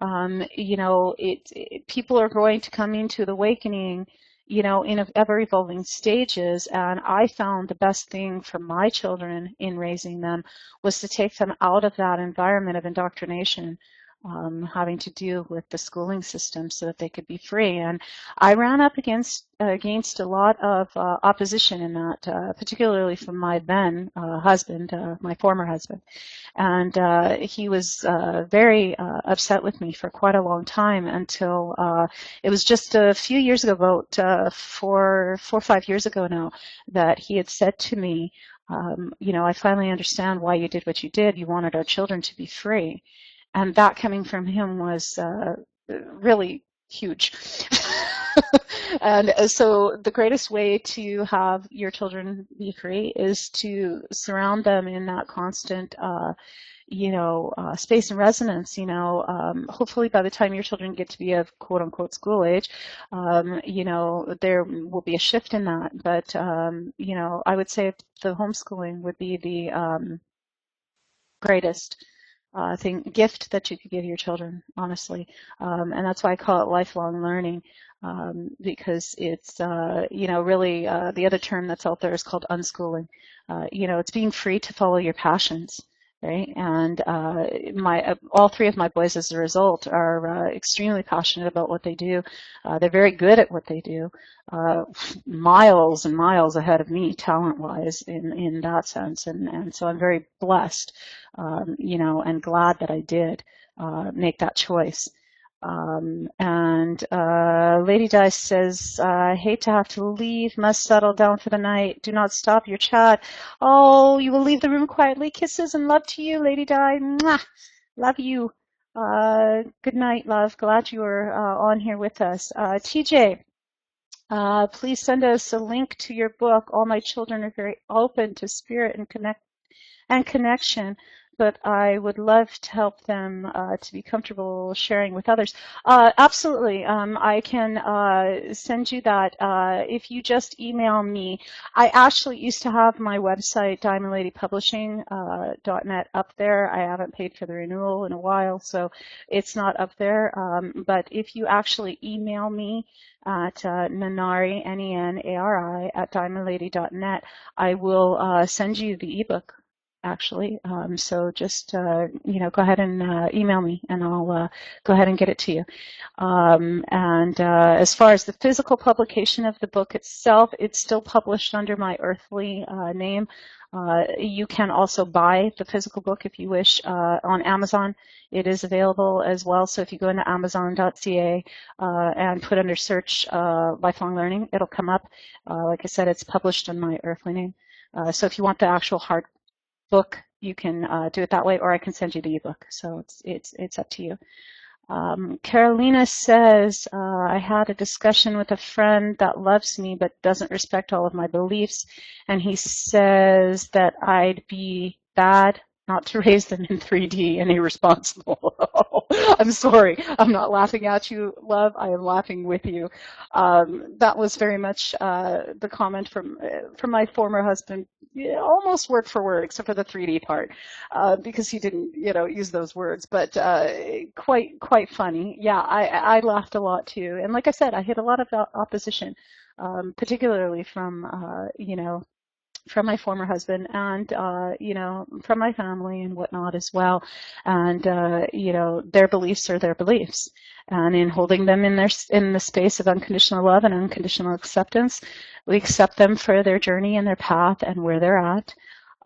people are going to come into the awakening, in ever-evolving stages. And I found the best thing for my children in raising them was to take them out of that environment of indoctrination, having to deal with the schooling system so that they could be free. And I ran up against a lot of opposition in that, particularly from my then husband, my former husband. And he was very upset with me for quite a long time until it was just a few years ago, about 4 or 5 years ago now, that he had said to me, I finally understand why you did what you did. You wanted our children to be free. And that coming from him was really huge. And so the greatest way to have your children be free is to surround them in that constant space and resonance. Hopefully by the time your children get to be of quote unquote school age, there will be a shift in that. But, I would say the homeschooling would be the greatest gift that you could give your children, honestly. And that's why I call it lifelong learning, because it's, really the other term that's out there is called unschooling. It's being free to follow your passions. Right, and all three of my boys, as a result, are extremely passionate about what they do. They're very good at what they do, miles and miles ahead of me, talent-wise, in that sense. And so I'm very blessed, and glad that I did make that choice. And Lady Dice says, I hate to have to leave, must settle down for the night. Do not stop your chat. Oh, you will leave the room quietly. Kisses and love to you, Lady Di. Mwah! Love you. Good night, love. Glad you were on here with us. TJ, please send us a link to your book. All my children are very open to spirit and connection, but I would love to help them to be comfortable sharing with others. Absolutely. I can send you that if you just email me. I actually used to have my website, diamondladypublishing.net, up there. I haven't paid for the renewal in a while, so it's not up there. But if you actually email me at Nenari, Nenari, at diamondlady.net, I will send you the ebook, actually. So just, go ahead and email me, and I'll go ahead and get it to you. And as far as the physical publication of the book itself, it's still published under my earthly name. You can also buy the physical book if you wish on Amazon. It is available as well. So if you go into amazon.ca and put under search lifelong learning, it'll come up. Like I said, it's published in my earthly name. So if you want the actual hard book, you can do it that way, or I can send you the ebook. So it's up to you. Carolina says, I had a discussion with a friend that loves me but doesn't respect all of my beliefs, and he says that I'd be bad not to raise them in 3D and irresponsible. I'm sorry. I'm not laughing at you, love. I am laughing with you. That was very much the comment from my former husband, almost word for word, except for the 3D part, because he didn't, use those words. But quite funny. Yeah, I laughed a lot too. And like I said, I hit a lot of opposition, particularly from from my former husband and, you know, from my family and whatnot as well. And, you know, their beliefs are their beliefs. And in holding them in in the space of unconditional love and unconditional acceptance, we accept them for their journey and their path and where they're at.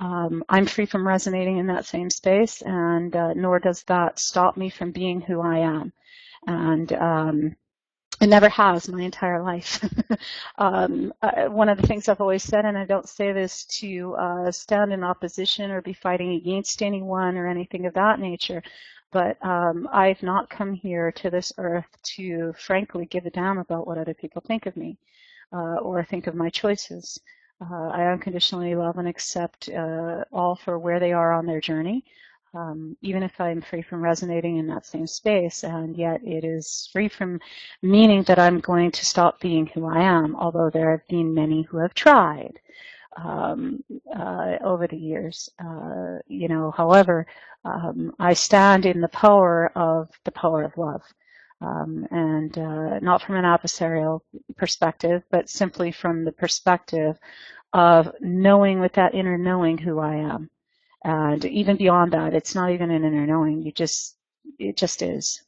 I'm free from resonating in that same space, and nor does that stop me from being who I am. And it never has my entire life. One of the things I've always said, and I don't say this to stand in opposition or be fighting against anyone or anything of that nature, but I've not come here to this earth to frankly give a damn about what other people think of me or think of my choices. I unconditionally love and accept all for where they are on their journey. Even if I'm free from resonating in that same space, and yet it is free from meaning that I'm going to stop being who I am, although there have been many who have tried over the years. You know, however, I stand in the power of love. And not from an adversarial perspective, but simply from the perspective of knowing with that inner knowing who I am. And even beyond that, it's not even an inner knowing. It just is.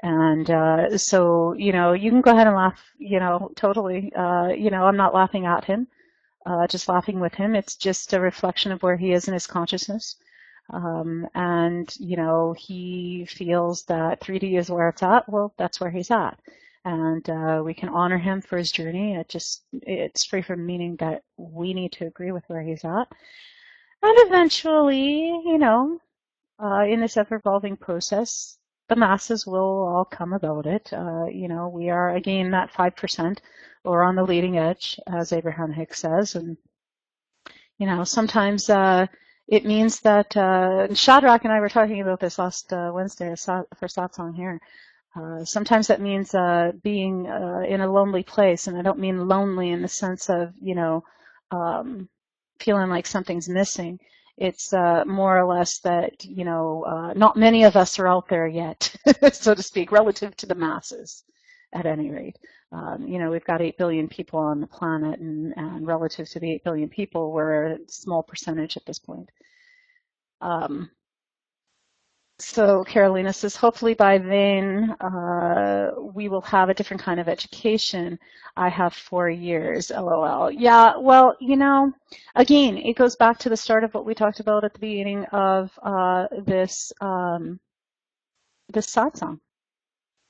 And so, you know, you can go ahead and laugh, you know, totally. You know, I'm not laughing at him, just laughing with him. It's just a reflection of where he is in his consciousness. And, you know, he feels that 3D is where it's at. Well, that's where he's at. And we can honor him for his journey. It's free from meaning that we need to agree with where he's at. And eventually, you know, in this ever-evolving process, the masses will all come about it. You know, we are, again, that 5% or on the leading edge, as Abraham Hicks says. And, you know, sometimes it means that Shadrach and I were talking about this last Wednesday for Satsang here. Sometimes that means being in a lonely place, and I don't mean lonely in the sense of, you know, feeling like something's missing. It's more or less that, you know, not many of us are out there yet, so to speak, relative to the masses, at any rate. You know, we've got 8 billion people on the planet, and relative to the 8 billion people, we're a small percentage at this point. So Carolina says, hopefully by then we will have a different kind of education. I have 4 years, LOL. Yeah, well, you know, again, it goes back to the start of what we talked about at the beginning of this satsang,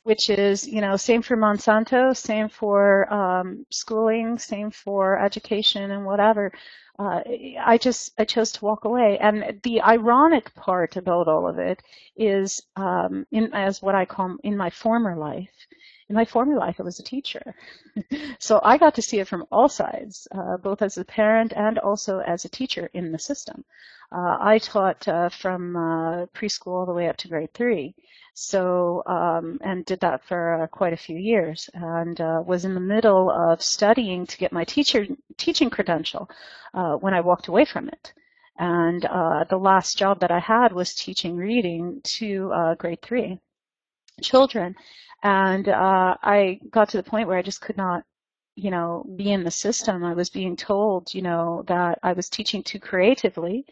which is, you know, same for Monsanto, same for schooling, same for education and whatever. I chose to walk away. And the ironic part about all of it is, as what I call in my former life, I was a teacher. So I got to see it from all sides, both as a parent and also as a teacher in the system. I taught from preschool all the way up to grade 3. So, and did that for quite a few years, and was in the middle of studying to get my teaching credential when I walked away from it. And the last job that I had was teaching reading to grade 3 children. And I got to the point where I just could not, you know, be in the system. I was being told, you know, that I was teaching too creatively,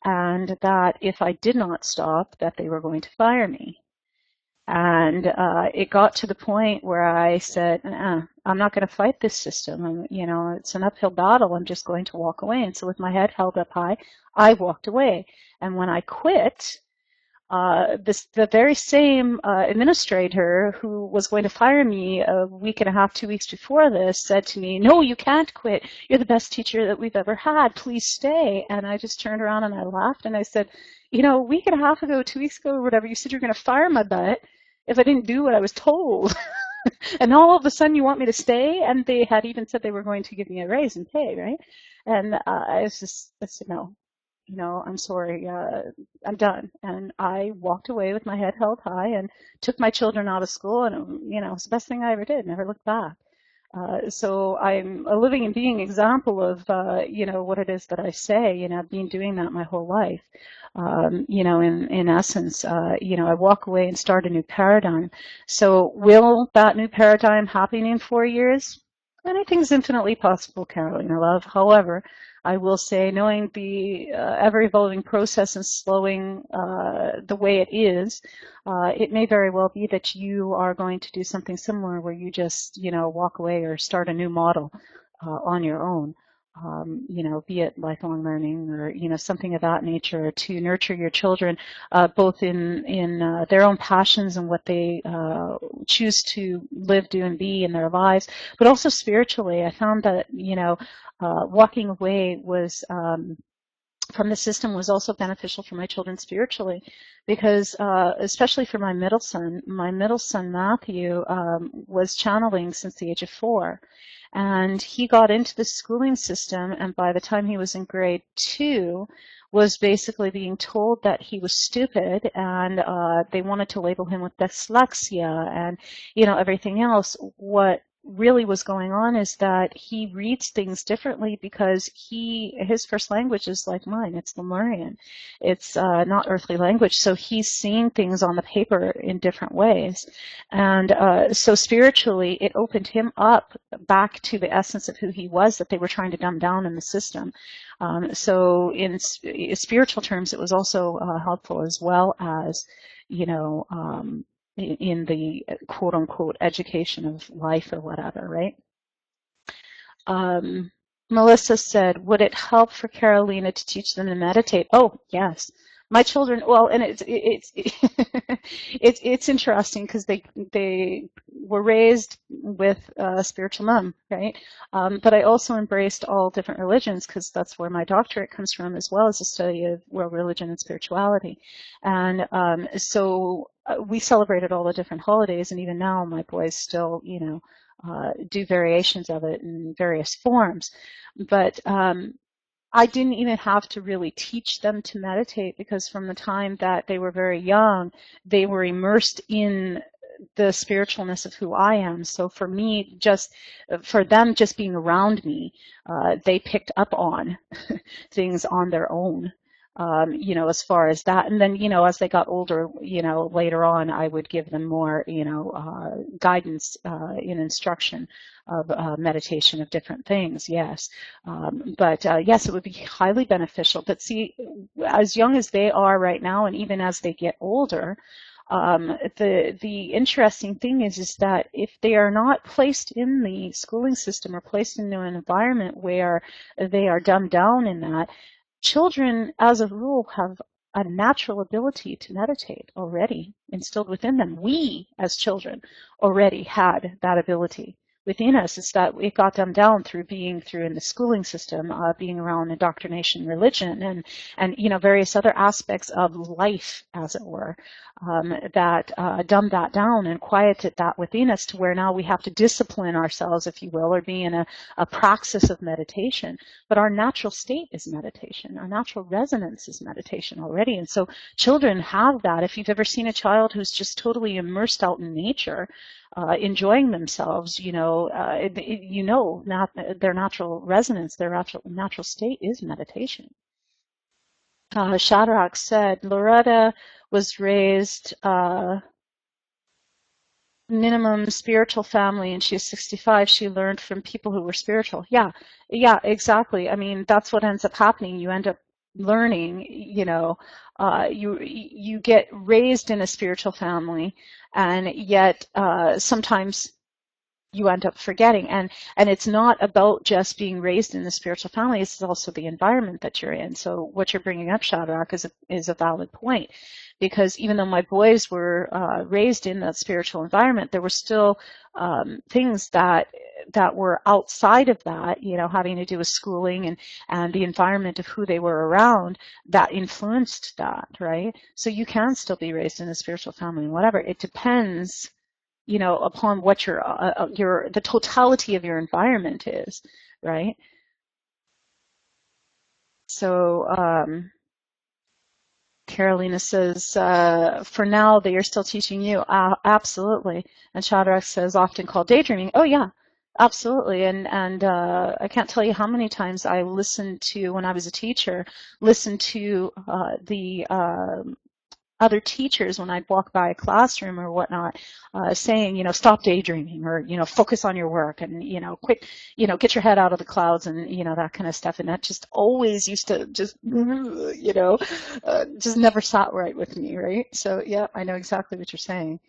and that if I did not stop, that they were going to fire me. And it got to the point where I said, I'm not going to fight this system. You know, it's an uphill battle. I'm just going to walk away. And so with my head held up high, I walked away. And when I quit, the very same administrator who was going to fire me a week and a half, 2 weeks before this said to me, no, you can't quit. You're the best teacher that we've ever had. Please stay. And I just turned around and I laughed and I said, you know, a week and a half ago, 2 weeks ago, or whatever, you said you're going to fire my butt if I didn't do what I was told. And all of a sudden you want me to stay? And they had even said they were going to give me a raise in pay, right? And I said, no, you know, I'm sorry, I'm done. And I walked away with my head held high and took my children out of school, and, you know, it's the best thing I ever did, never looked back. So I'm a living and being example of, you know, what it is that I say. You know, I've been doing that my whole life. You know, in essence, you know, I walk away and start a new paradigm. So will that new paradigm happen in 4 years? Anything's infinitely possible, Carolina, love. However, I will say, knowing the ever-evolving process and slowing the way it is, it may very well be that you are going to do something similar where you just, walk away or start a new model on your own. Be it lifelong learning or, something of that nature to nurture your children, both in their own passions and what they choose to live, do, and be in their lives, but also spiritually. I found that, walking away was from the system was also beneficial for my children spiritually, because especially for my middle son Matthew was channeling since the age of 4, and he got into the schooling system, and by the time he was in grade 2 was basically being told that he was stupid, and they wanted to label him with dyslexia and everything else. What really was going on is that he reads things differently because his first language is like mine. It's Lemurian. It's not earthly language. So he's seeing things on the paper in different ways. And so spiritually, it opened him up back to the essence of who he was that they were trying to dumb down in the system. So in spiritual terms, it was also helpful, as well as, in the quote unquote education of life or whatever, right? Melissa said, would it help for Carolina to teach them to meditate? Oh, yes. My children, well, and it's interesting because they were raised with a spiritual mom, right? But I also embraced all different religions because that's where my doctorate comes from, as well as the study of world religion and spirituality. And so we celebrated all the different holidays, and even now my boys still, do variations of it in various forms. But I didn't even have to really teach them to meditate, because from the time that they were very young, they were immersed in the spiritualness of who I am. So for me, for them just being around me, they picked up on things on their own. As far as that. And then, as they got older, later on, I would give them more, guidance in instruction of meditation of different things, yes. But yes, it would be highly beneficial. But see, as young as they are right now, and even as they get older, the interesting thing is that if they are not placed in the schooling system or placed into an environment where they are dumbed down in that, children, as a rule, have a natural ability to meditate already instilled within them. We, as children, already had that ability within us. It's that it got dumbed down through being through in the schooling system, being around indoctrination, religion, and various other aspects of life, as it were, that dumbed that down and quieted that within us to where now we have to discipline ourselves, if you will, or be in a praxis of meditation. But our natural state is meditation. Our natural resonance is meditation already. And so children have that. If you've ever seen a child who's just totally immersed out in nature, enjoying themselves, their natural resonance, their natural state is meditation. Shadrach said, Loretta was raised minimum spiritual family, and she's 65. She learned from people who were spiritual. Yeah, exactly. I mean, that's what ends up happening. You end up learning, you get raised in a spiritual family, and yet sometimes you end up forgetting. And it's not about just being raised in the spiritual family, it's also the environment that you're in. So what you're bringing up, Shadrach, is a valid point, because even though my boys were raised in that spiritual environment, there were still things that were outside of that, having to do with schooling and the environment of who they were around, that influenced that, right? So you can still be raised in a spiritual family and whatever. It depends, upon what the totality of your environment is, right? So Carolina says, for now, they are still teaching you. Absolutely. And Shadrach says, often called daydreaming. Oh, yeah, absolutely. And I can't tell you how many times I listened to, when I was a teacher, listened to the other teachers when I'd walk by a classroom or whatnot, saying, stop daydreaming, or, focus on your work, and, quit, get your head out of the clouds, and, that kind of stuff. And that just always used to just, just never sat right with me, right? So yeah, I know exactly what you're saying.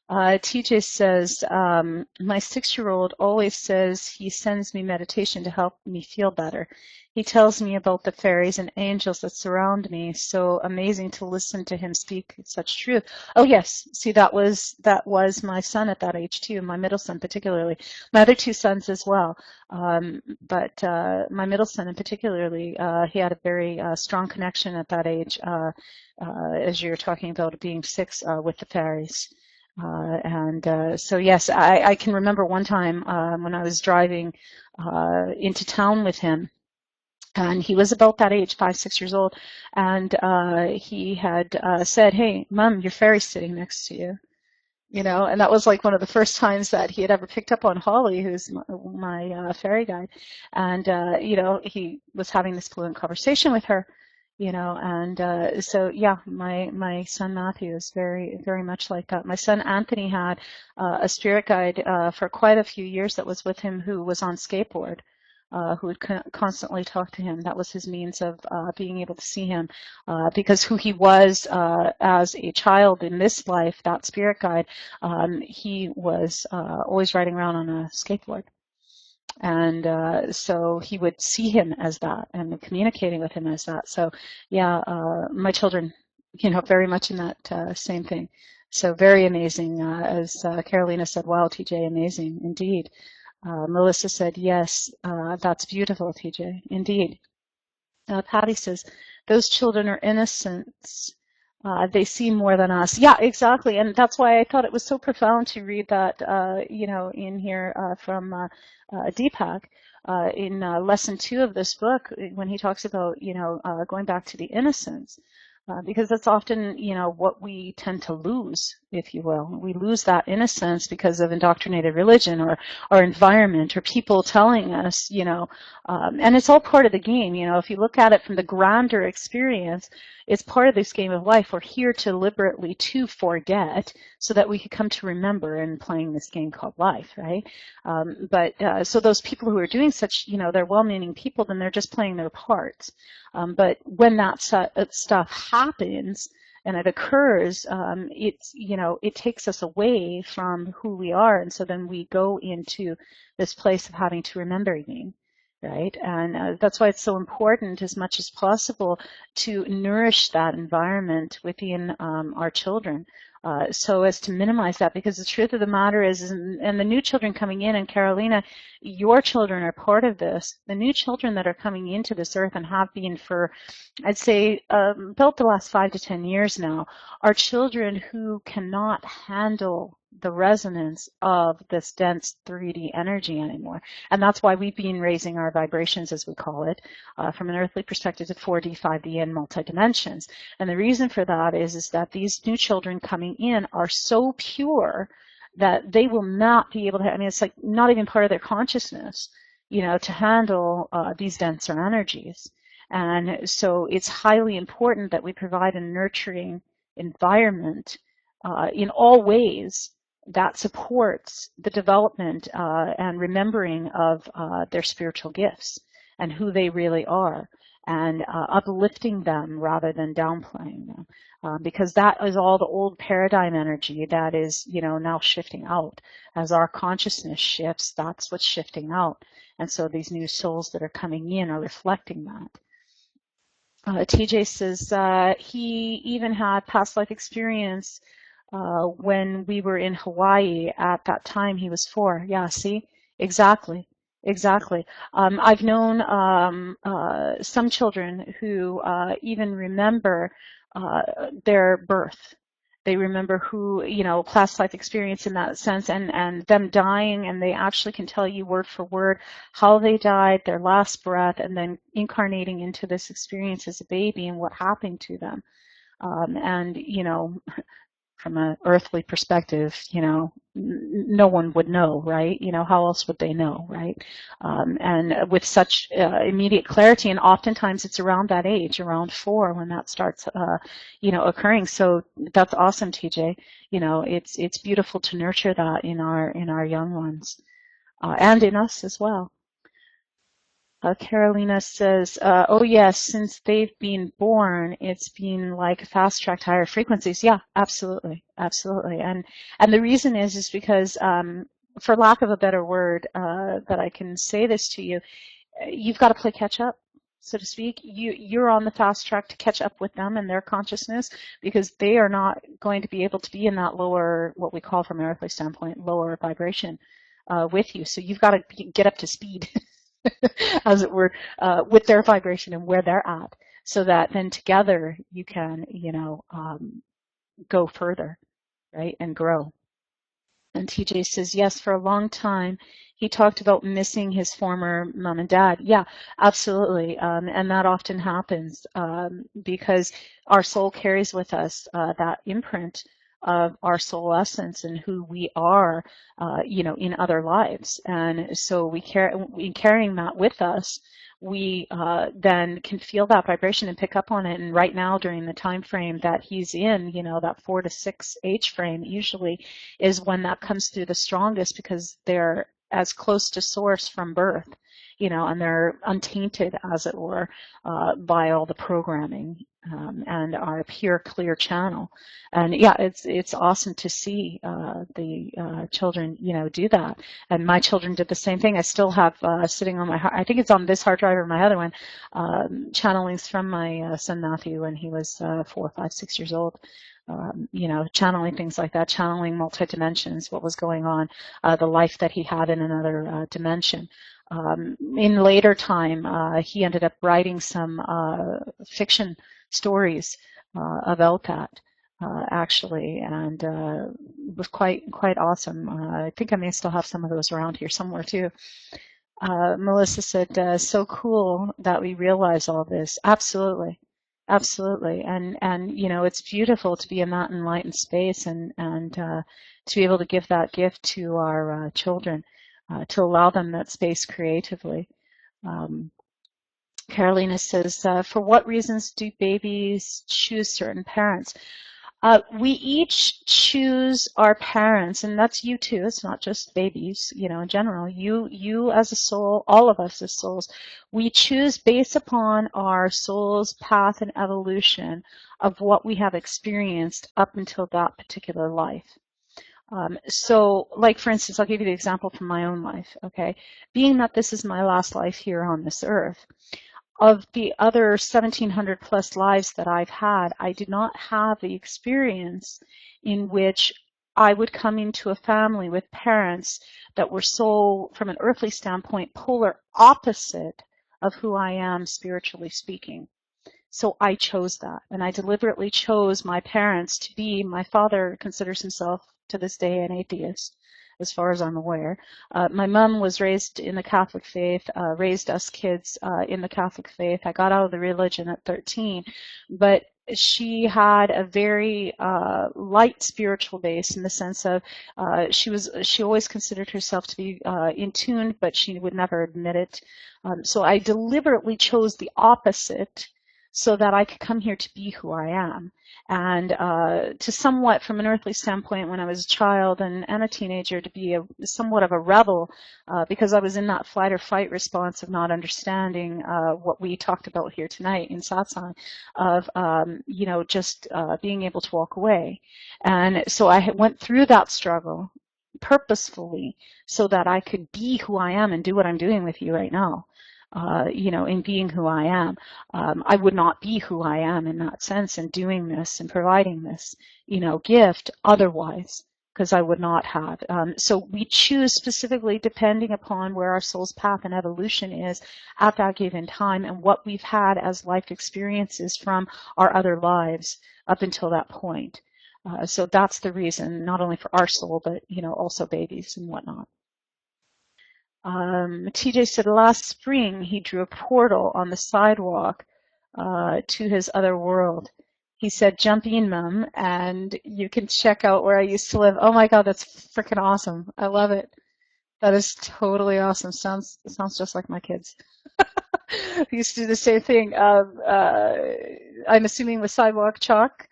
TJ says, my 6-year-old always says he sends me meditation to help me feel better. He tells me about the fairies and angels that surround me. So amazing to listen to him speak such truth. Oh yes, see, that was my son at that age too. My middle son particularly. My other 2 sons as well. But my middle son in particularly, he had a very strong connection at that age, as you're talking about being 6, with the fairies. So yes, I can remember one time when I was driving into town with him, and he was about that age, 5, 6 years old, and he had said, "Hey, Mom, your fairy's sitting next to you." And that was like one of the first times that he had ever picked up on Holly, who's my fairy guide. And, he was having this fluent conversation with her, and so, yeah, my son Matthew is very, very much like that. My son Anthony had a spirit guide for quite a few years that was with him, who was on skateboard. Who would constantly talk to him. That was his means of being able to see him, because who he was as a child in this life, that spirit guide, he was always riding around on a skateboard. And so he would see him as that and communicating with him as that. So yeah, my children, very much in that same thing. So very amazing. As Carolina said, wow, TJ, amazing indeed. Melissa said, yes, that's beautiful, TJ, indeed. Patty says, those children are innocents. They see more than us. Yeah, exactly. And that's why I thought it was so profound to read that, in here from Deepak in lesson 2 of this book, when he talks about, going back to the innocence. Because that's often, what we tend to lose, if you will. We lose that innocence because of indoctrinated religion or our environment or people telling us, and it's all part of the game. If you look at it from the grander experience, it's part of this game of life. We're here to deliberately to forget so that we can come to remember in playing this game called life, right? So those people who are doing such, they're well-meaning people, then they're just playing their parts. But when that stuff happens and it occurs, it takes us away from who we are, and so then we go into this place of having to remember again, right? And that's why it's so important, as much as possible, to nourish that environment within our children. So as to minimize that, because the truth of the matter is, and the new children coming in, and Carolina, your children are part of this. The new children that are coming into this earth and have been for, I'd say, about the last 5 to 10 years now, are children who cannot handle the resonance of this dense 3D energy anymore. And that's why we've been raising our vibrations, as we call it, from an earthly perspective to 4D, 5D, and multi-dimensions. And the reason for that is that these new children coming in are so pure that they will not be able to, it's like not even part of their consciousness, to handle these denser energies. And so it's highly important that we provide a nurturing environment in all ways that supports the development and remembering of their spiritual gifts and who they really are, and uplifting them rather than downplaying them. Because that is all the old paradigm energy that is, now shifting out. As our consciousness shifts, that's what's shifting out. And so these new souls that are coming in are reflecting that. TJ says he even had past life experience when we were in Hawaii. At that time, he was 4. Yeah, see? Exactly. Exactly. I've known some children who even remember their birth. They remember who, past life experience in that sense, and them dying, and they actually can tell you word for word how they died, their last breath, and then incarnating into this experience as a baby and what happened to them. And, from an earthly perspective, no one would know, right? How else would they know, right? And with such immediate clarity, and oftentimes it's around that age, around 4, when that starts, occurring. So that's awesome, TJ. It's beautiful to nurture that in our young ones, and in us as well. Carolina says, oh yes, since they've been born, it's been like fast-tracked higher frequencies. Yeah, absolutely, absolutely. And the reason is because, for lack of a better word, that I can say this to you, you've got to play catch up, so to speak. You're on the fast track to catch up with them and their consciousness, because they are not going to be able to be in that lower, what we call from an earthly standpoint, lower vibration with you. So you've got to get up to speed, as it were, with their vibration and where they're at, so that then together you can, go further, right, and grow. And TJ says, yes, for a long time, he talked about missing his former mom and dad. Yeah, absolutely. And that often happens because our soul carries with us that imprint of our soul essence and who we are, in other lives. And so in carrying that with us, we then can feel that vibration and pick up on it. And right now, during the time frame that he's in, that 4 to 6 age frame, usually is when that comes through the strongest, because they're as close to source from birth, and they're untainted, as it were, by all the programming, and are a pure, clear channel. And yeah, it's awesome to see the children, do that. And my children did the same thing. I still have sitting on my, I think it's on this hard drive or my other one, channelings from my son Matthew when he was 4, 5, 6 years old. Channeling things like that, channeling multi-dimensions, what was going on, the life that he had in another dimension. In later time, he ended up writing some fiction stories about that, actually, and it was quite awesome. I think I may still have some of those around here somewhere too. Melissa said, so cool that we realize all this. Absolutely. Absolutely. And it's beautiful to be in that enlightened space and to be able to give that gift to our children, to allow them that space creatively. Carolina says, for what reasons do babies choose certain parents? We each choose our parents, and that's you too. It's not just babies, in general. You as a soul, all of us as souls, we choose based upon our soul's path and evolution of what we have experienced up until that particular life. So, like, for instance, I'll give you the example from my own life, okay? Being that this is my last life here on this earth, of the other 1,700 plus lives that I've had, I did not have the experience in which I would come into a family with parents that were so, from an earthly standpoint, polar opposite of who I am spiritually speaking. So I chose that, and I deliberately chose my parents to be. My father considers himself to this day an atheist, as far as I'm aware. My mom was raised in the Catholic faith, raised us kids in the Catholic faith. I got out of the religion at 13, but she had a very light spiritual base, in the sense of she always considered herself to be in tune, but she would never admit it. So I deliberately chose the opposite, so that I could come here to be who I am. And to somewhat, from an earthly standpoint, when I was a child and a teenager, to be somewhat of a rebel, because I was in that flight or fight response of not understanding what we talked about here tonight in satsang, of just being able to walk away. And so I went through that struggle purposefully, so that I could be who I am and do what I'm doing with you right now. In being who I am. I would not be who I am in that sense, and doing this and providing this, gift otherwise, because I would not have. So we choose specifically depending upon where our soul's path and evolution is at that given time, and what we've had as life experiences from our other lives up until that point. So that's the reason, not only for our soul, but, also babies and whatnot. TJ said last spring he drew a portal on the sidewalk to his other world. He said, jump in, Mum, and you can check out where I used to live. Oh my God, that's freaking awesome. I love it. That is totally awesome. Sounds just like my kids. We used to do the same thing. I'm assuming with sidewalk chalk.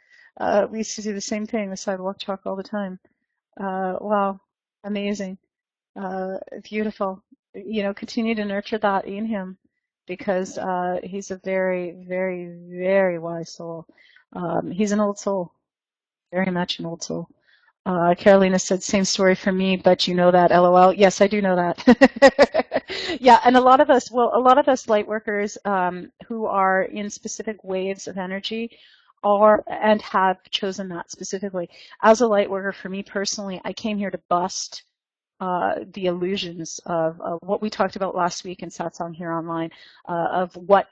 We used to do the same thing with sidewalk chalk all the time. Wow, amazing. Beautiful. You know, continue to nurture that in him because he's a very, very, very wise soul. He's an old soul, very much an old soul. Carolina said, same story for me, but you know that, LOL. Yes, I do know that. Yeah, and a lot of us light workers who are in specific waves of energy are and have chosen that specifically. As a light worker, for me personally, I came here to bust the illusions of what we talked about last week in Satsang here online, of what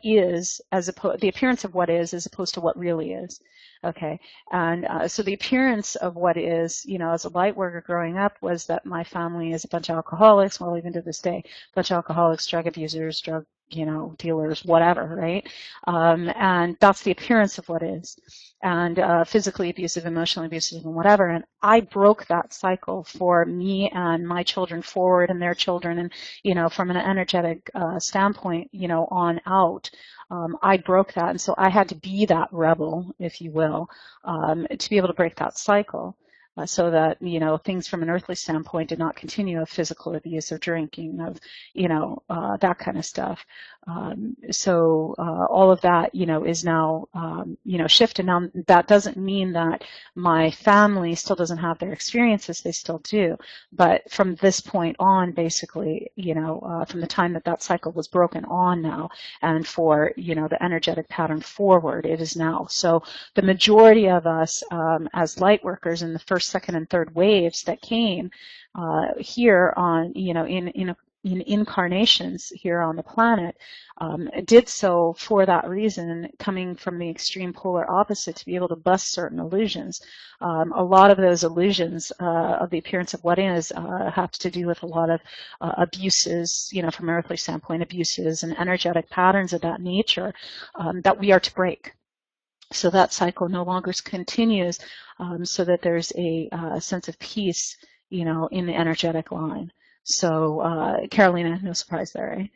is, as opposed the appearance of what is as opposed to what really is. Okay, and so the appearance of what is, you know, as a light worker growing up, was that my family is a bunch of alcoholics. Well, even to this day, a bunch of alcoholics, drug abusers, drug, you know, dealers, whatever, right? And that's the appearance of what is, and physically abusive, emotionally abusive, and whatever. And I broke that cycle for me and my children forward, and their children, and you know, from an energetic standpoint, you know, on out. I broke that, and so I had to be that rebel, if you will, to be able to break that cycle. So that, you know, things from an earthly standpoint did not continue, of physical abuse, of drinking, of, you know, that kind of stuff. So all of that, you know, is now, you know, shifted. Now, that doesn't mean that my family still doesn't have their experiences. They still do. But from this point on, basically, you know, from the time that that cycle was broken on now, and for, you know, the energetic pattern forward, it is now. So the majority of us as light workers in the first, second, and third waves that came here on, you know, in incarnations here on the planet, did so for that reason, coming from the extreme polar opposite, to be able to bust certain illusions. A lot of those illusions of the appearance of what is have to do with a lot of abuses, you know, from an earthly standpoint, abuses and energetic patterns of that nature that we are to break. So that cycle no longer continues, so that there's a sense of peace, you know, in the energetic line. So Carolina, no surprise there, eh?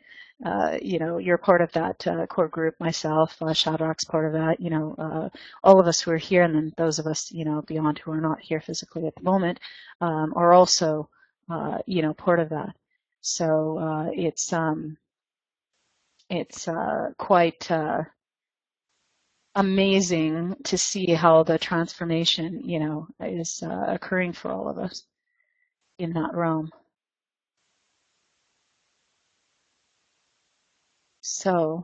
You know, you're part of that core group. Myself, Shadrach's part of that. You know, all of us who are here, and then those of us, you know, beyond who are not here physically at the moment, are also, you know, part of that. So it's quite amazing to see how the transformation, you know, is occurring for all of us in that realm. So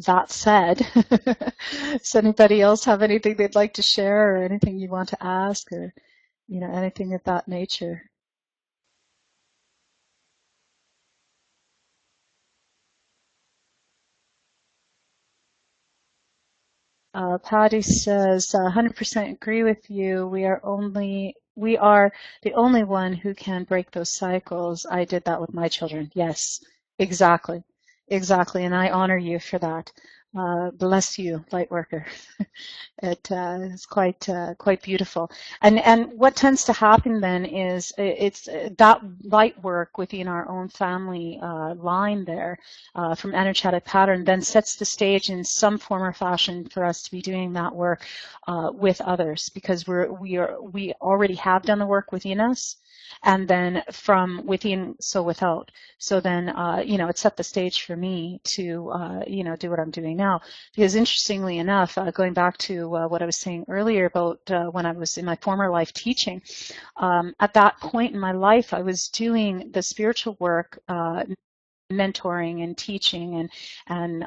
that said, does anybody else have anything they'd like to share, or anything you want to ask, or, you know, anything of that nature? Patty says, 100% agree with you. We are the only one who can break those cycles. I did that with my children. Yes, exactly. Exactly. And I honor you for that. Bless you, light worker. It is quite beautiful. And what tends to happen then is it's that light work within our own family line there, from energetic pattern, then sets the stage in some form or fashion for us to be doing that work with others, because we already have done the work within us, and then from within, so without. So then, you know, it set the stage for me to, you know, do what I'm doing now. Because interestingly enough, going back to what I was saying earlier about when I was in my former life teaching, at that point in my life, I was doing the spiritual work, mentoring and teaching and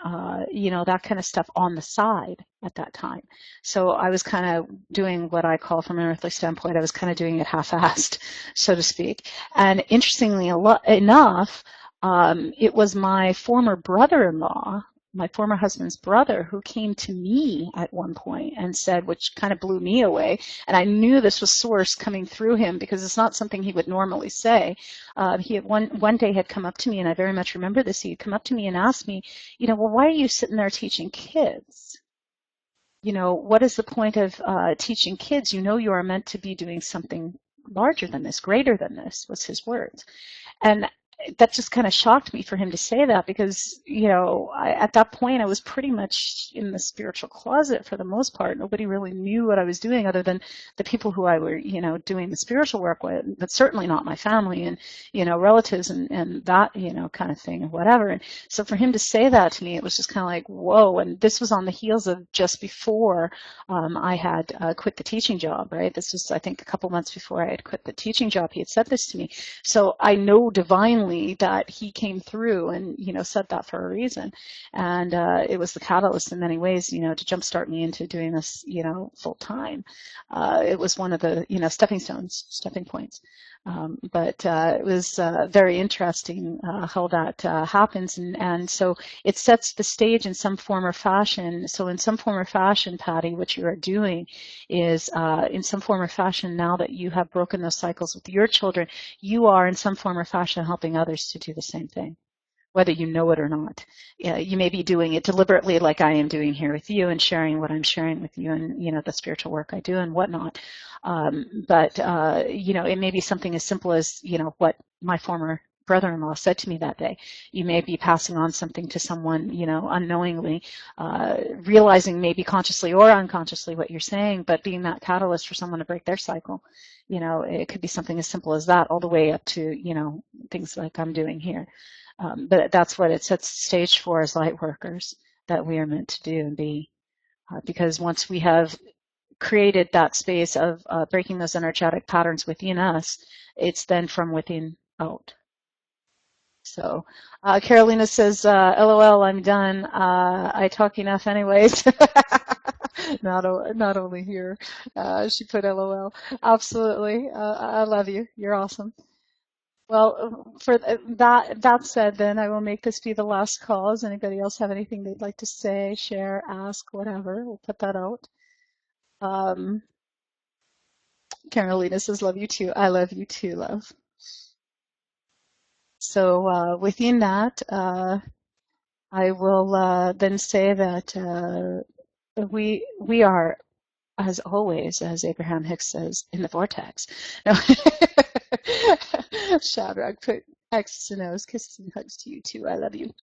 you know, that kind of stuff on the side at that time. So I was kind of doing what I call, from an earthly standpoint, I was kind of doing it half-assed, so to speak. And interestingly enough, it was my former brother-in-law, my former husband's brother, who came to me at one point and said, which kind of blew me away, and I knew this was source coming through him, because it's not something he would normally say. He had one day had come up to me, and I very much remember this. He had come up to me and asked me, you know, well, why are you sitting there teaching kids? you know, what is the point of teaching kids? You know, you are meant to be doing something larger than this, greater than this, was his words. And that just kind of shocked me for him to say that because, you know, at that point I was pretty much in the spiritual closet for the most part. Nobody really knew what I was doing other than the people who I were, you know, doing the spiritual work with, but certainly not my family and, you know, relatives and that, you know, kind of thing and whatever. And so for him to say that to me, it was just kind of like, whoa. And this was on the heels of just before I had quit the teaching job, right? This was, I think, a couple months before I had quit the teaching job. He had said this to me. So I know divinely that he came through and, you know, said that for a reason. And it was the catalyst in many ways, you know, to jumpstart me into doing this, you know, full time. It was one of the, you know, stepping stones, stepping points. But it was very interesting how that happens. And so it sets the stage in some form or fashion. So in some form or fashion, Patty, what you are doing is in some form or fashion, now that you have broken those cycles with your children, you are in some form or fashion helping others to do the same thing, whether you know it or not. You may be doing it deliberately like I am doing here with you and sharing what I'm sharing with you and, you know, the spiritual work I do and whatnot. But you know, it may be something as simple as, you know, what my former brother-in-law said to me that day. You may be passing on something to someone, you know, unknowingly, realizing maybe consciously or unconsciously what you're saying, but being that catalyst for someone to break their cycle. You know, it could be something as simple as that all the way up to, you know, things like I'm doing here. But that's what it sets the stage for as light workers, that we are meant to do and be. Because once we have created that space of breaking those energetic patterns within us, it's then from within out. So Carolina says, LOL, I'm done. I talk enough anyways. Not only here. She put LOL. Absolutely. I love you. You're awesome. Well, for that said, then I will make this be the last call. Does anybody else have anything they'd like to say, share, ask, whatever? We'll put that out. Um, Carolina says, love you too. I love you too, love. So within that, I will then say that we are, as always, as Abraham Hicks says, in the vortex. No. Shadrach put X's and O's, kisses and hugs to you too. I love you.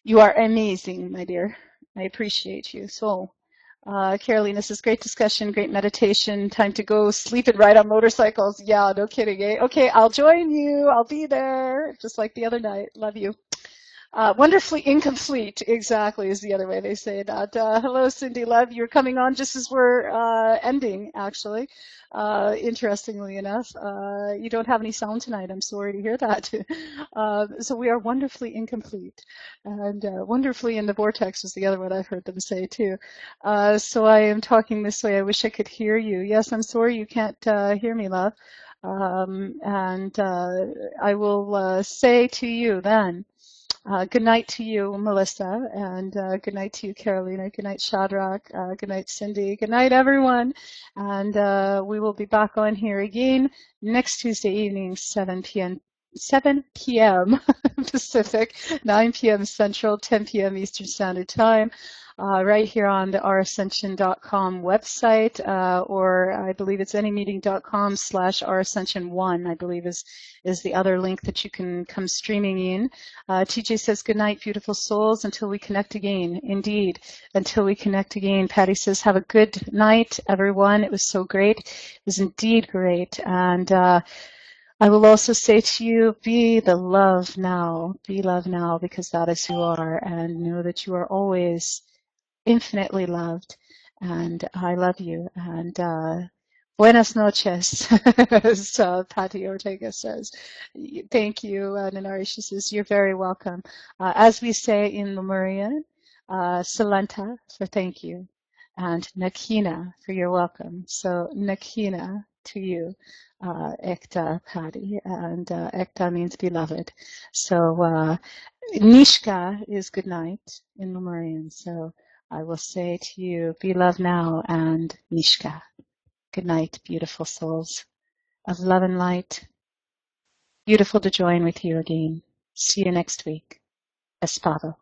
You are amazing, my dear. I appreciate you. So, Caroline, this is great discussion, great meditation. Time to go sleep and ride on motorcycles. Yeah, no kidding, eh? Okay, I'll join you. I'll be there, just like the other night. Love you. Wonderfully incomplete, exactly, is the other way they say that. Hello, Cindy Love. You're coming on just as we're ending, actually. Interestingly enough, you don't have any sound tonight. I'm sorry to hear that. So we are wonderfully incomplete. And wonderfully in the vortex was the other one I've heard them say, too. So I am talking this way. I wish I could hear you. Yes, I'm sorry you can't hear me, love. And I will say to you then, good night to you, Melissa, and good night to you, Carolina. Good night, Shadrach. Good night, Cindy. Good night, everyone. And we will be back on here again next Tuesday evening, 7 p.m. 7 p.m. Pacific, 9 p.m. Central, 10 p.m. Eastern Standard Time. Right here on the ourascension.com website, or I believe it's anymeeting.com/ourascension1, I believe is the other link that you can come streaming in. TJ says, good night, beautiful souls, until we connect again. Indeed, until we connect again. Patty says, have a good night, everyone. It was so great. It was indeed great. And I will also say to you, be the love now. Be love now, because that is who you are. And know that you are always infinitely loved, and I love you. And buenas noches, as Patty Ortega says. Thank you, Nenari. She says, you're very welcome. As we say in Lemurian, Salenta for thank you, and Nakina for you're welcome. So Nakina to you, Ekta Patty, and Ekta means beloved. So Nishka is good night in Lemurian. So I will say to you, be love now, and Nishka. Good night, beautiful souls of love and light. Beautiful to join with you again. See you next week. Espado.